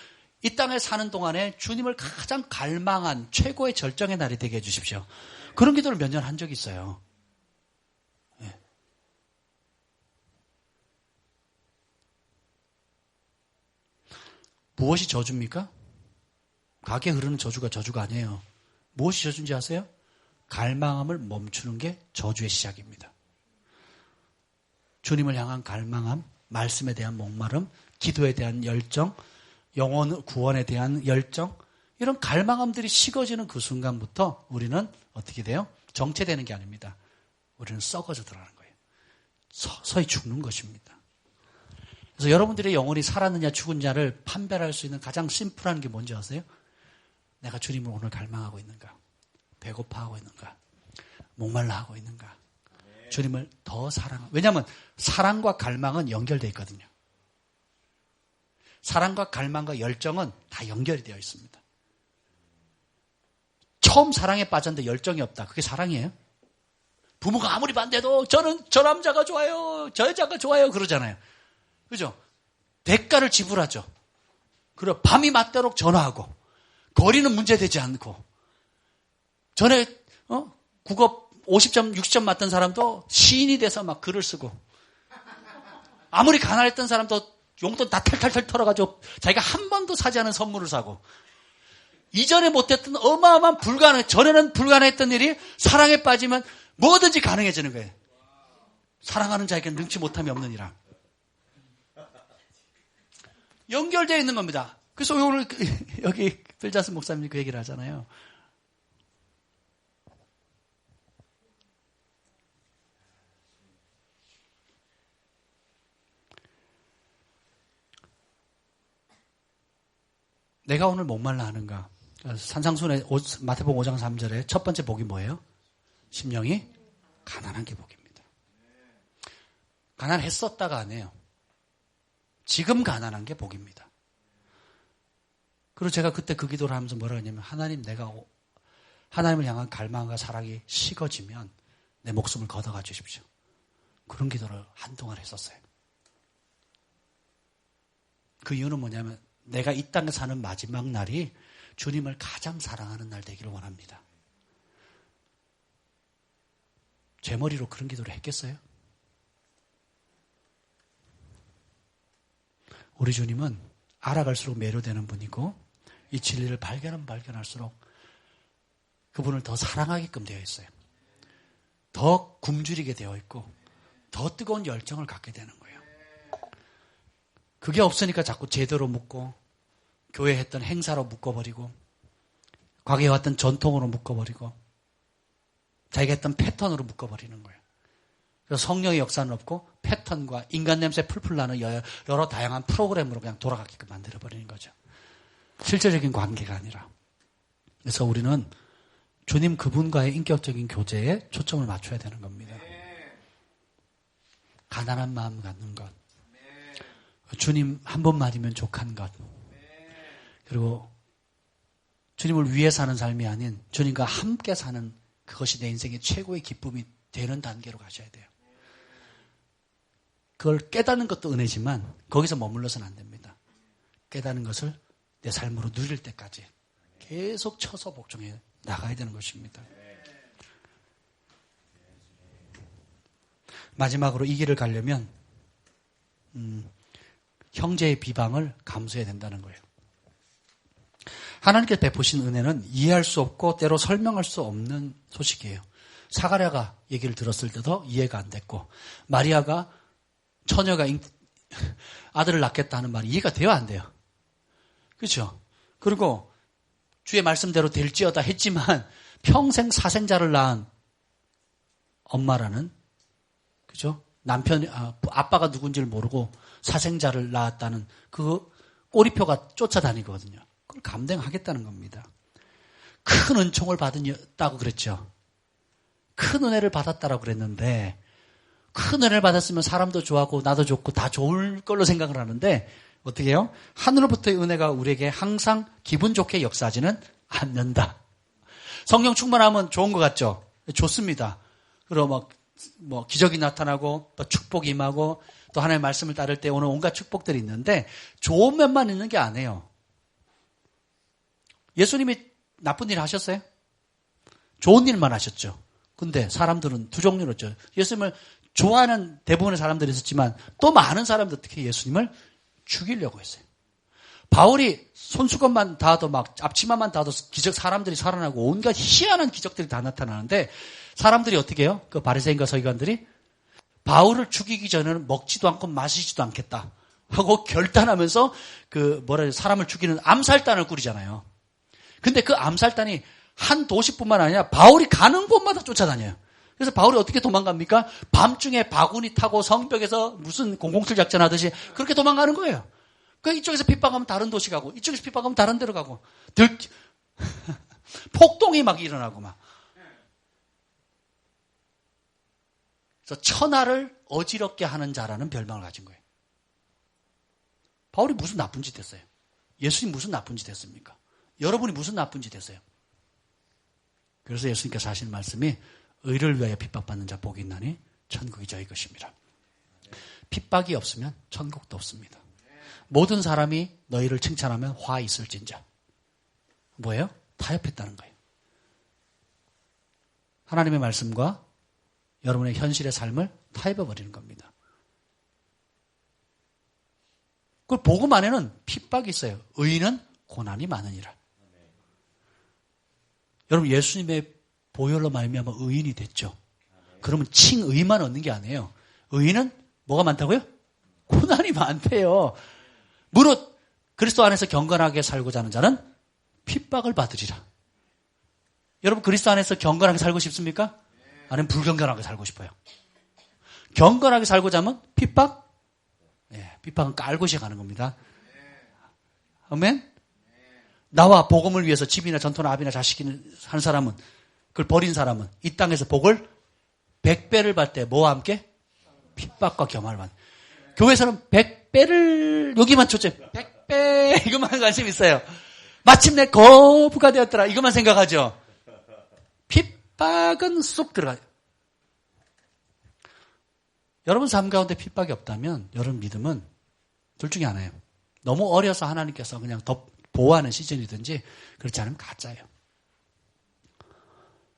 이 땅에 사는 동안에 주님을 가장 갈망한 최고의 절정의 날이 되게 해주십시오. 그런 기도를 몇 년 한 적이 있어요. 네. 무엇이 저주입니까? 가게 흐르는 저주가 아니에요. 무엇이 저주인지 아세요? 갈망함을 멈추는 게 저주의 시작입니다. 주님을 향한 갈망함, 말씀에 대한 목마름, 기도에 대한 열정, 영혼 구원에 대한 열정, 이런 갈망함들이 식어지는 그 순간부터 우리는 어떻게 돼요? 정체되는 게 아닙니다. 우리는 썩어져 들어가는 거예요. 서서히 죽는 것입니다. 그래서 여러분들의 영혼이 살았느냐 죽었느냐를 판별할 수 있는 가장 심플한 게 뭔지 아세요? 내가 주님을 오늘 갈망하고 있는가? 배고파하고 있는가? 목말라 하고 있는가? 주님을 더 사랑하고. 왜냐하면 사랑과 갈망은 연결되어 있거든요. 사랑과 갈망과 열정은 다 연결이 되어 있습니다. 처음 사랑에 빠졌는데 열정이 없다. 그게 사랑이에요? 부모가 아무리 반대해도 저는 저 남자가 좋아요. 저 여자가 좋아요. 그러잖아요. 그죠? 대가를 지불하죠. 그리고 밤이 맞도록 전화하고 거리는 문제되지 않고 전에 국어 50점, 60점 맞던 사람도 시인이 돼서 막 글을 쓰고 아무리 가난했던 사람도 용돈 다 탈탈탈 털어가지고 자기가 한 번도 사지 않은 선물을 사고 이전에 못했던 어마어마한 전에는 불가능했던 일이 사랑에 빠지면 뭐든지 가능해지는 거예요. 사랑하는 자에게는 능치 못함이 없느니라. 연결되어 있는 겁니다. 그래서 오늘 여기 빌자스 목사님이 그 얘기를 하잖아요. 내가 오늘 목말라 하는가? 산상순의 마태복음 5장 3절에 첫 번째 복이 뭐예요? 심령이 가난한 게 복입니다. 가난했었다가 아니에요. 지금 가난한 게 복입니다. 그리고 제가 그때 그 기도를 하면서 뭐라 했냐면 하나님 내가 하나님을 향한 갈망과 사랑이 식어지면 내 목숨을 걷어가 주십시오. 그런 기도를 한동안 했었어요. 그 이유는 뭐냐면 내가 이 땅에 사는 마지막 날이 주님을 가장 사랑하는 날 되기를 원합니다. 제 머리로 그런 기도를 했겠어요? 우리 주님은 알아갈수록 매료되는 분이고 이 진리를 발견하면 발견할수록 그분을 더 사랑하게끔 되어 있어요. 더 굶주리게 되어 있고 더 뜨거운 열정을 갖게 되는 거예요. 그게 없으니까 자꾸 제도로 묶고 교회 했던 행사로 묶어버리고 과거에 왔던 전통으로 묶어버리고 자기가 했던 패턴으로 묶어버리는 거예요. 그래서 성령의 역사는 없고 패턴과 인간 냄새 풀풀 나는 여러 다양한 프로그램으로 그냥 돌아가게끔 만들어버리는 거죠. 실제적인 관계가 아니라. 그래서 우리는 주님 그분과의 인격적인 교제에 초점을 맞춰야 되는 겁니다. 가난한 마음 갖는 것. 주님 한 번만이면 족한 것. 그리고 주님을 위해 사는 삶이 아닌 주님과 함께 사는 그것이 내 인생의 최고의 기쁨이 되는 단계로 가셔야 돼요. 그걸 깨닫는 것도 은혜지만 거기서 머물러서는 안 됩니다. 깨닫는 것을 내 삶으로 누릴 때까지 계속 쳐서 복종해 나가야 되는 것입니다. 마지막으로 이 길을 가려면 형제의 비방을 감수해야 된다는 거예요. 하나님께서 베푸신 은혜는 이해할 수 없고 때로 설명할 수 없는 소식이에요. 사가랴가 얘기를 들었을 때도 이해가 안 됐고 마리아가 처녀가 아들을 낳겠다는 말이 이해가 돼요, 안 돼요? 그렇죠? 그리고 주의 말씀대로 될지어다 했지만 평생 사생자를 낳은 엄마라는, 그죠? 아빠가 누군지를 모르고 사생자를 낳았다는 그 꼬리표가 쫓아다니거든요. 그걸 감당하겠다는 겁니다. 큰 은총을 받았다고 그랬죠. 큰 은혜를 받았다라고 그랬는데 큰 은혜를 받았으면 사람도 좋아하고 나도 좋고 다 좋을 걸로 생각을 하는데 어떻게 해요? 하늘로부터의 은혜가 우리에게 항상 기분 좋게 역사하지는 않는다. 성령 충만하면 좋은 것 같죠? 좋습니다. 그리고 뭐 기적이 나타나고 또 축복이 임하고 또 하나님의 말씀을 따를 때 오는 온갖 축복들이 있는데 좋은 면만 있는 게 아니에요. 예수님이 나쁜 일 하셨어요? 좋은 일만 하셨죠. 근데 사람들은 두 종류로 했죠. 예수님을 좋아하는 대부분의 사람들이 있었지만 또 많은 사람들이 어떻게 예수님을 죽이려고 했어요. 바울이 손수건만 닿아도 막 앞치마만 닿아도 사람들이 살아나고 온갖 희한한 기적들이 다 나타나는데 사람들이 어떻게 해요? 그 바리새인과 서기관들이 바울을 죽이기 전에는 먹지도 않고 마시지도 않겠다 하고 결단하면서 사람을 죽이는 암살단을 꾸리잖아요. 근데 그 암살단이 한 도시뿐만 아니라 바울이 가는 곳마다 쫓아다녀요. 그래서 바울이 어떻게 도망갑니까? 밤중에 바구니 타고 성벽에서 무슨 007 작전 하듯이 그렇게 도망가는 거예요. 그 이쪽에서 핍박하면 다른 도시 가고 이쪽에서 핍박하면 다른 데로 가고 폭동이 막 일어나고 막. 그래서 천하를 어지럽게 하는 자라는 별명을 가진 거예요. 바울이 무슨 나쁜 짓 했어요? 예수님 무슨 나쁜 짓 했습니까? 여러분이 무슨 나쁜 짓 했어요? 그래서 예수님께서 하신 말씀이 의를 위하여 핍박받는 자 복이 있나니 천국이 저희 것입니다. 핍박이 없으면 천국도 없습니다. 모든 사람이 너희를 칭찬하면 화 있을진자. 뭐예요? 타협했다는 거예요. 하나님의 말씀과 여러분의 현실의 삶을 타협해버리는 겁니다. 그 복음 안에는 핍박이 있어요. 의인은 고난이 많으니라. 여러분 예수님의 보혈로 말미암아 의인이 됐죠. 그러면 칭의만 얻는 게 아니에요. 의인은 뭐가 많다고요? 고난이 많대요. 무릇 그리스도 안에서 경건하게 살고자 하는 자는 핍박을 받으리라. 여러분 그리스도 안에서 경건하게 살고 싶습니까? 아니면 불경건하게 살고 싶어요? 경건하게 살고자 하면 핍박? 네, 핍박은 깔고 시작하는 겁니다. 아멘? 나와 복음을 위해서 집이나 전토나 아비나 자식이나 한 사람은, 그걸 버린 사람은 이 땅에서 복을 100배를 받을 때 뭐와 함께? 핍박과 겸함을 받는. 교회에서는 100배를, 여기만 초점, 100배, 이것만 관심 있어요. 마침내 거부가 되었더라. 이것만 생각하죠. 핍박은 쏙 들어가요. 여러분 삶 가운데 핍박이 없다면 여러분 믿음은 둘 중에 하나예요. 너무 어려서 하나님께서 그냥 더 보호하는 시즌이든지 그렇지 않으면 가짜예요.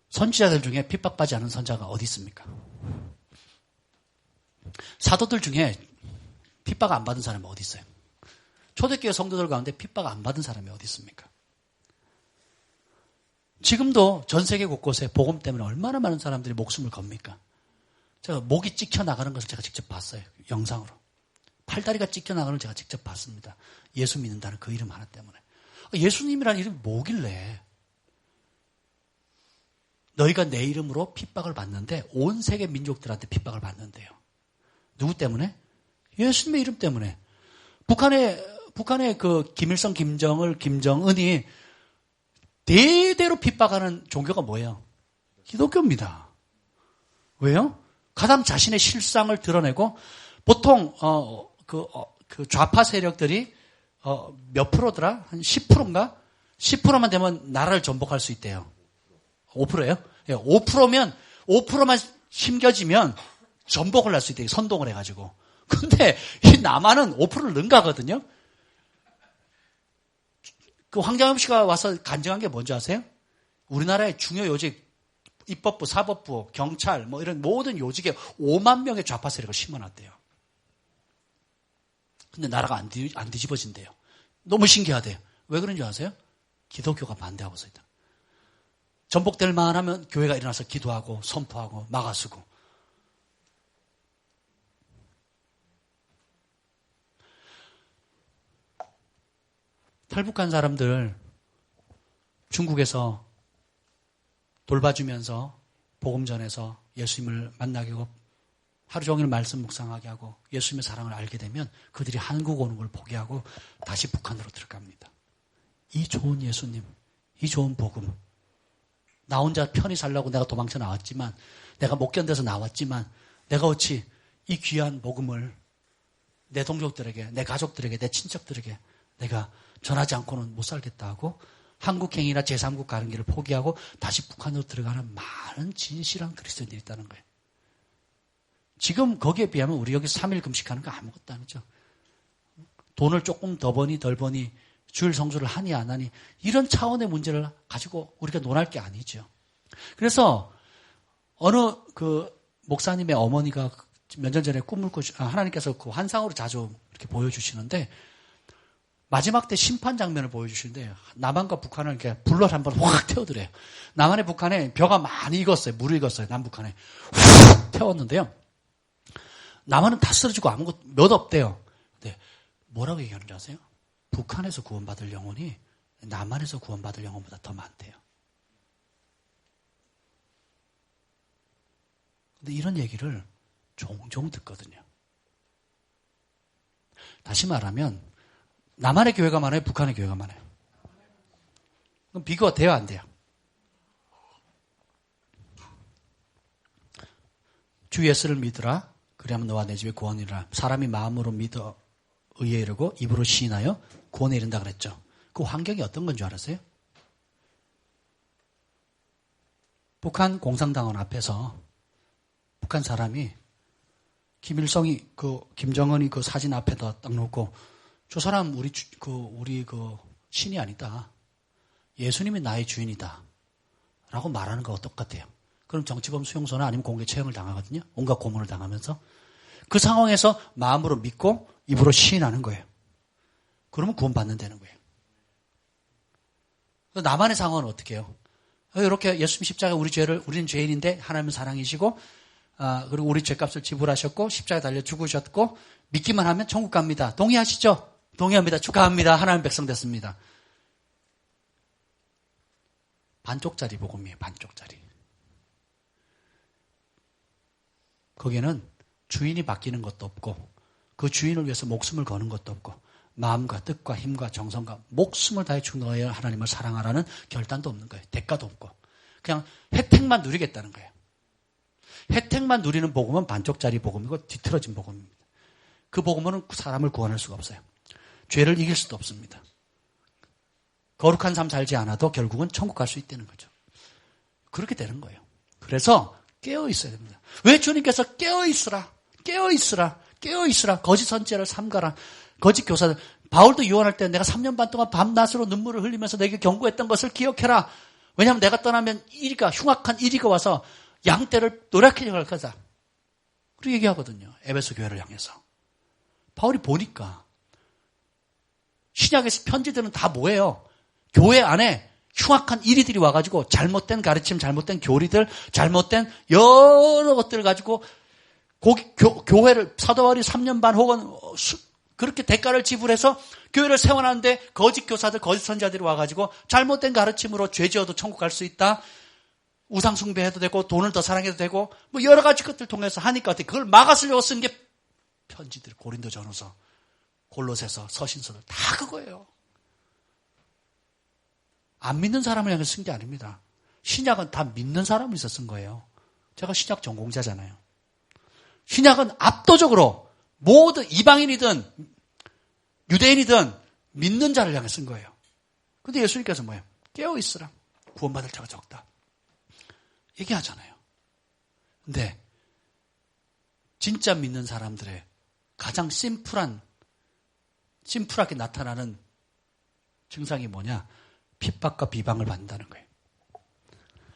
선지자들 중에 핍박받지 않은 선자가 어디 있습니까? 사도들 중에 핍박 안 받은 사람이 어디 있어요? 초대교회 성도들 가운데 핍박 안 받은 사람이 어디 있습니까? 지금도 전 세계 곳곳에 복음 때문에 얼마나 많은 사람들이 목숨을 겁니까? 제가 목이 찍혀 나가는 것을 제가 직접 봤어요. 영상으로. 팔다리가 찍혀 나가는 걸 제가 직접 봤습니다. 예수 믿는다는 그 이름 하나 때문에. 예수님이라는 이름이 뭐길래 너희가 내 이름으로 핍박을 받는데 온 세계 민족들한테 핍박을 받는데요. 누구 때문에? 예수님의 이름 때문에. 북한의 그 김일성, 김정은이 대대로 핍박하는 종교가 뭐예요? 기독교입니다. 왜요? 가장 자신의 실상을 드러내고 보통 그 좌파 세력들이 몇 프로더라? 한 10%인가? 10%만 되면 나라를 전복할 수 있대요. 5%예요? 예, 5%만 심겨지면 전복을 할 수 있대요. 선동을 해가지고. 근데 이 남한은 5%를 능가하거든요. 그 황장엽 씨가 와서 간증한 게 뭔지 아세요? 우리나라의 중요 요직, 입법부, 사법부, 경찰, 뭐 이런 모든 요직에 5만 명의 좌파 세력을 심어놨대요. 근데 나라가 안 뒤집어진대요. 너무 신기하대요. 왜 그런지 아세요? 기독교가 반대하고 있다. 전복될 만하면 교회가 일어나서 기도하고 선포하고 막아쓰고. 탈북한 사람들 중국에서 돌봐주면서 복음 전해서 예수님을 만나게 하고 하루 종일 말씀 묵상하게 하고 예수님의 사랑을 알게 되면 그들이 한국 오는 걸 포기하고 다시 북한으로 들어갑니다. 이 좋은 예수님, 이 좋은 복음. 나 혼자 편히 살려고 내가 도망쳐 나왔지만, 내가 못 견뎌서 나왔지만, 내가 어찌 이 귀한 복음을 내 동족들에게, 내 가족들에게, 내 친척들에게 내가 전하지 않고는 못 살겠다 하고 한국행이나 제3국 가는 길을 포기하고 다시 북한으로 들어가는 많은 진실한 그리스도인들이 있다는 거예요. 지금 거기에 비하면 우리 여기 3일 금식하는 거 아무것도 아니죠. 돈을 조금 더 버니 덜 버니 주일 성수를 하니 안 하니 이런 차원의 문제를 가지고 우리가 논할 게 아니죠. 그래서 어느 그 목사님의 어머니가 몇 년 전에 꿈을 하나님께서 그 환상으로 자주 이렇게 보여주시는데 마지막 때 심판 장면을 보여주시는데 남한과 북한을 이렇게 불을 한번 확 태워드려요. 남한에 북한에 벼가 많이 익었어요. 물이 익었어요. 남북한에 확 태웠는데요. 남한은 다 쓰러지고 아무것도 몇 없대요. 근데 뭐라고 얘기하는지 아세요? 북한에서 구원받을 영혼이 남한에서 구원받을 영혼보다 더 많대요. 근데 이런 얘기를 종종 듣거든요. 다시 말하면 남한의 교회가 많아요? 북한의 교회가 많아요? 그럼 비교가 돼요? 안 돼요? 주 예수를 믿으라. 그리하면 너와 내 집에 구원이 이르라. 사람이 마음으로 믿어 의에 이르고 입으로 시인하여 구원에 이른다 그랬죠. 그 환경이 어떤 건 줄 알았어요? 북한 공산당원 앞에서 북한 사람이 김일성이 김정은이 그 사진 앞에다 딱 놓고 저 사람 우리 신이 아니다. 예수님이 나의 주인이다. 라고 말하는 거와 똑같아요. 그럼 정치범 수용소나 아니면 공개 처형을 당하거든요. 온갖 고문을 당하면서. 그 상황에서 마음으로 믿고 입으로 시인하는 거예요. 그러면 구원받는다는 거예요. 남한의 상황은 어떻게 해요? 이렇게 예수님 십자가 우리는 죄인인데 하나님은 사랑이시고 그리고 우리 죄값을 지불하셨고 십자가에 달려 죽으셨고 믿기만 하면 천국 갑니다. 동의하시죠? 동의합니다. 축하합니다. 하나님 백성 됐습니다. 반쪽짜리 복음이에요. 반쪽짜리. 거기에는 주인이 바뀌는 것도 없고 그 주인을 위해서 목숨을 거는 것도 없고 마음과 뜻과 힘과 정성과 목숨을 다해 주 너의 하나님을 사랑하라는 결단도 없는 거예요. 대가도 없고 그냥 혜택만 누리겠다는 거예요. 혜택만 누리는 복음은 반쪽짜리 복음이고 뒤틀어진 복음입니다. 그 복음은 사람을 구원할 수가 없어요. 죄를 이길 수도 없습니다. 거룩한 삶 살지 않아도 결국은 천국 갈 수 있다는 거죠. 그렇게 되는 거예요. 그래서 깨어 있어야 됩니다. 왜 주님께서 깨어 있으라, 깨어 있으라, 깨어 있으라, 거짓 선지자를 삼가라, 거짓 교사들. 바울도 유언할 때 내가 3년 반 동안 밤낮으로 눈물을 흘리면서 내게 경고했던 것을 기억해라. 왜냐하면 내가 떠나면 흉악한 이리가 와서 양떼를 노랗게 할 거다. 그렇게 얘기하거든요. 에베소 교회를 향해서. 바울이 보니까 신약의 편지들은 다 뭐예요? 교회 안에 흉악한 이리들이 와가지고 잘못된 가르침, 잘못된 교리들, 잘못된 여러 것들을 가지고 교회를 사도 바울이 3년 반 혹은 그렇게 대가를 지불해서 교회를 세워놨는데 거짓 교사들, 거짓 선지자들이 와가지고 잘못된 가르침으로 죄 지어도 천국 갈 수 있다. 우상 숭배해도 되고 돈을 더 사랑해도 되고 뭐 여러 가지 것들 통해서 하니까 그걸 막아쓰려고 쓴 게 편지들, 고린도전후서, 골로새서, 서신서들 다 그거예요. 안 믿는 사람을 향해서 쓴 게 아닙니다. 신약은 다 믿는 사람을 위해서 쓴 거예요. 제가 신약 전공자잖아요. 신약은 압도적으로 모든 이방인이든 유대인이든 믿는 자를 향해 쓴 거예요. 근데 예수님께서 뭐예요? 깨어있으라. 구원받을 자가 적다. 얘기하잖아요. 근데 진짜 믿는 사람들의 가장 심플하게 나타나는 증상이 뭐냐? 핍박과 비방을 받는다는 거예요.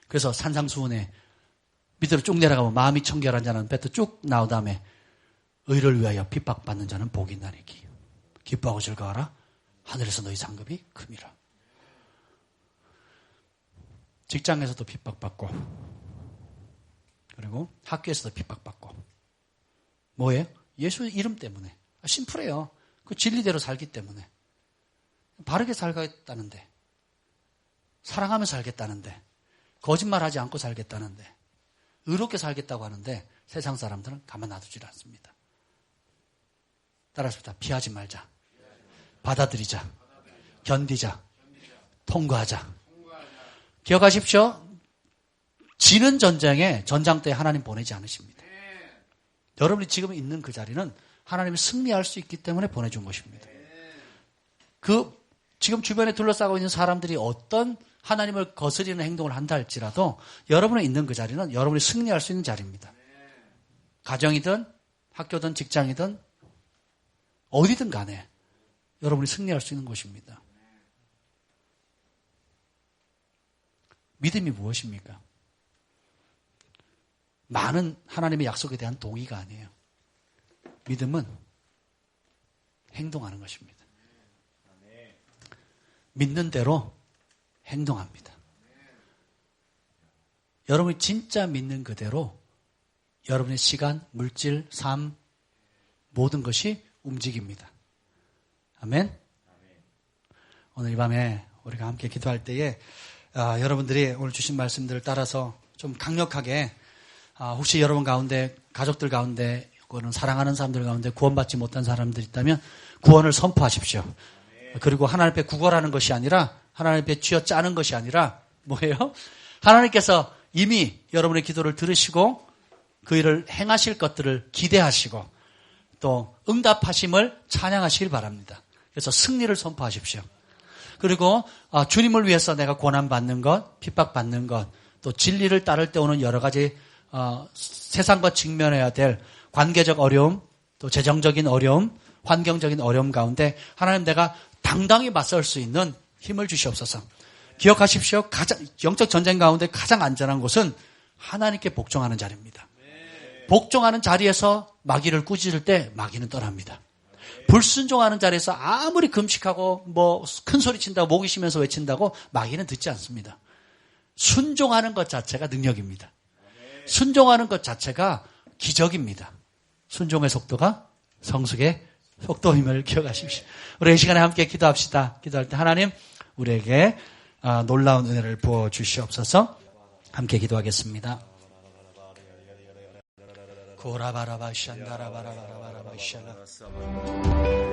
그래서 산상수훈에 밑으로 쭉 내려가면 마음이 청결한 자는 뱉어 쭉 나온 다음에 의를 위하여 핍박받는 자는 복이 있나니 기뻐하고 즐거워하라. 하늘에서 너희 상급이 큼이라. 직장에서도 핍박받고 그리고 학교에서도 핍박받고 뭐예요? 예수 이름 때문에. 심플해요. 그 진리대로 살기 때문에. 바르게 살겠다는데 사랑하며 살겠다는데 거짓말하지 않고 살겠다는데 의롭게 살겠다고 하는데 세상 사람들은 가만 놔두질 않습니다. 따라서 피하지 말자. 받아들이자. 견디자. 통과하자. 기억하십시오. 지는 전쟁에 전장터에 하나님 보내지 않으십니다. 여러분이 지금 있는 그 자리는 하나님이 승리할 수 있기 때문에 보내준 것입니다. 지금 주변에 둘러싸고 있는 사람들이 어떤 하나님을 거스리는 행동을 한다 할지라도 여러분이 있는 그 자리는 여러분이 승리할 수 있는 자리입니다. 가정이든 학교든 직장이든 어디든 간에 여러분이 승리할 수 있는 곳입니다. 믿음이 무엇입니까? 많은 하나님의 약속에 대한 동의가 아니에요. 믿음은 행동하는 것입니다. 믿는 대로 행동합니다. 여러분이 진짜 믿는 그대로 여러분의 시간, 물질, 삶 모든 것이 움직입니다. 아멘. 오늘 이 밤에 우리가 함께 기도할 때에 여러분들이 오늘 주신 말씀들을 따라서 좀 강력하게 혹시 여러분 가운데 가족들 가운데 혹은 사랑하는 사람들 가운데 구원받지 못한 사람들이 있다면 구원을 선포하십시오. 그리고 하나님 앞에 구걸하는 것이 아니라 하나님 앞에 쥐어짜는 것이 아니라 뭐예요? 하나님께서 이미 여러분의 기도를 들으시고 그 일을 행하실 것들을 기대하시고 또 응답하심을 찬양하시길 바랍니다. 그래서 승리를 선포하십시오. 그리고 주님을 위해서 내가 고난받는 것, 핍박받는 것, 또 진리를 따를 때 오는 여러 가지 세상과 직면해야 될 관계적 어려움, 또 재정적인 어려움, 환경적인 어려움 가운데 하나님 내가 당당히 맞설 수 있는 힘을 주시옵소서. 기억하십시오. 가장 영적 전쟁 가운데 가장 안전한 곳은 하나님께 복종하는 자리입니다. 복종하는 자리에서 마귀를 꾸짖을 때 마귀는 떠납니다. 불순종하는 자리에서 아무리 금식하고 뭐 큰 소리 친다고 목이 쉬면서 외친다고 마귀는 듣지 않습니다. 순종하는 것 자체가 능력입니다. 순종하는 것 자체가 기적입니다. 순종의 속도가 성숙의 속도임을 기억하십시오. 우리 이 시간에 함께 기도합시다. 기도할 때 하나님 우리에게 놀라운 은혜를 부어주시옵소서. 함께 기도하겠습니다. 고라바라바 샨다라바라바라바라바 샬라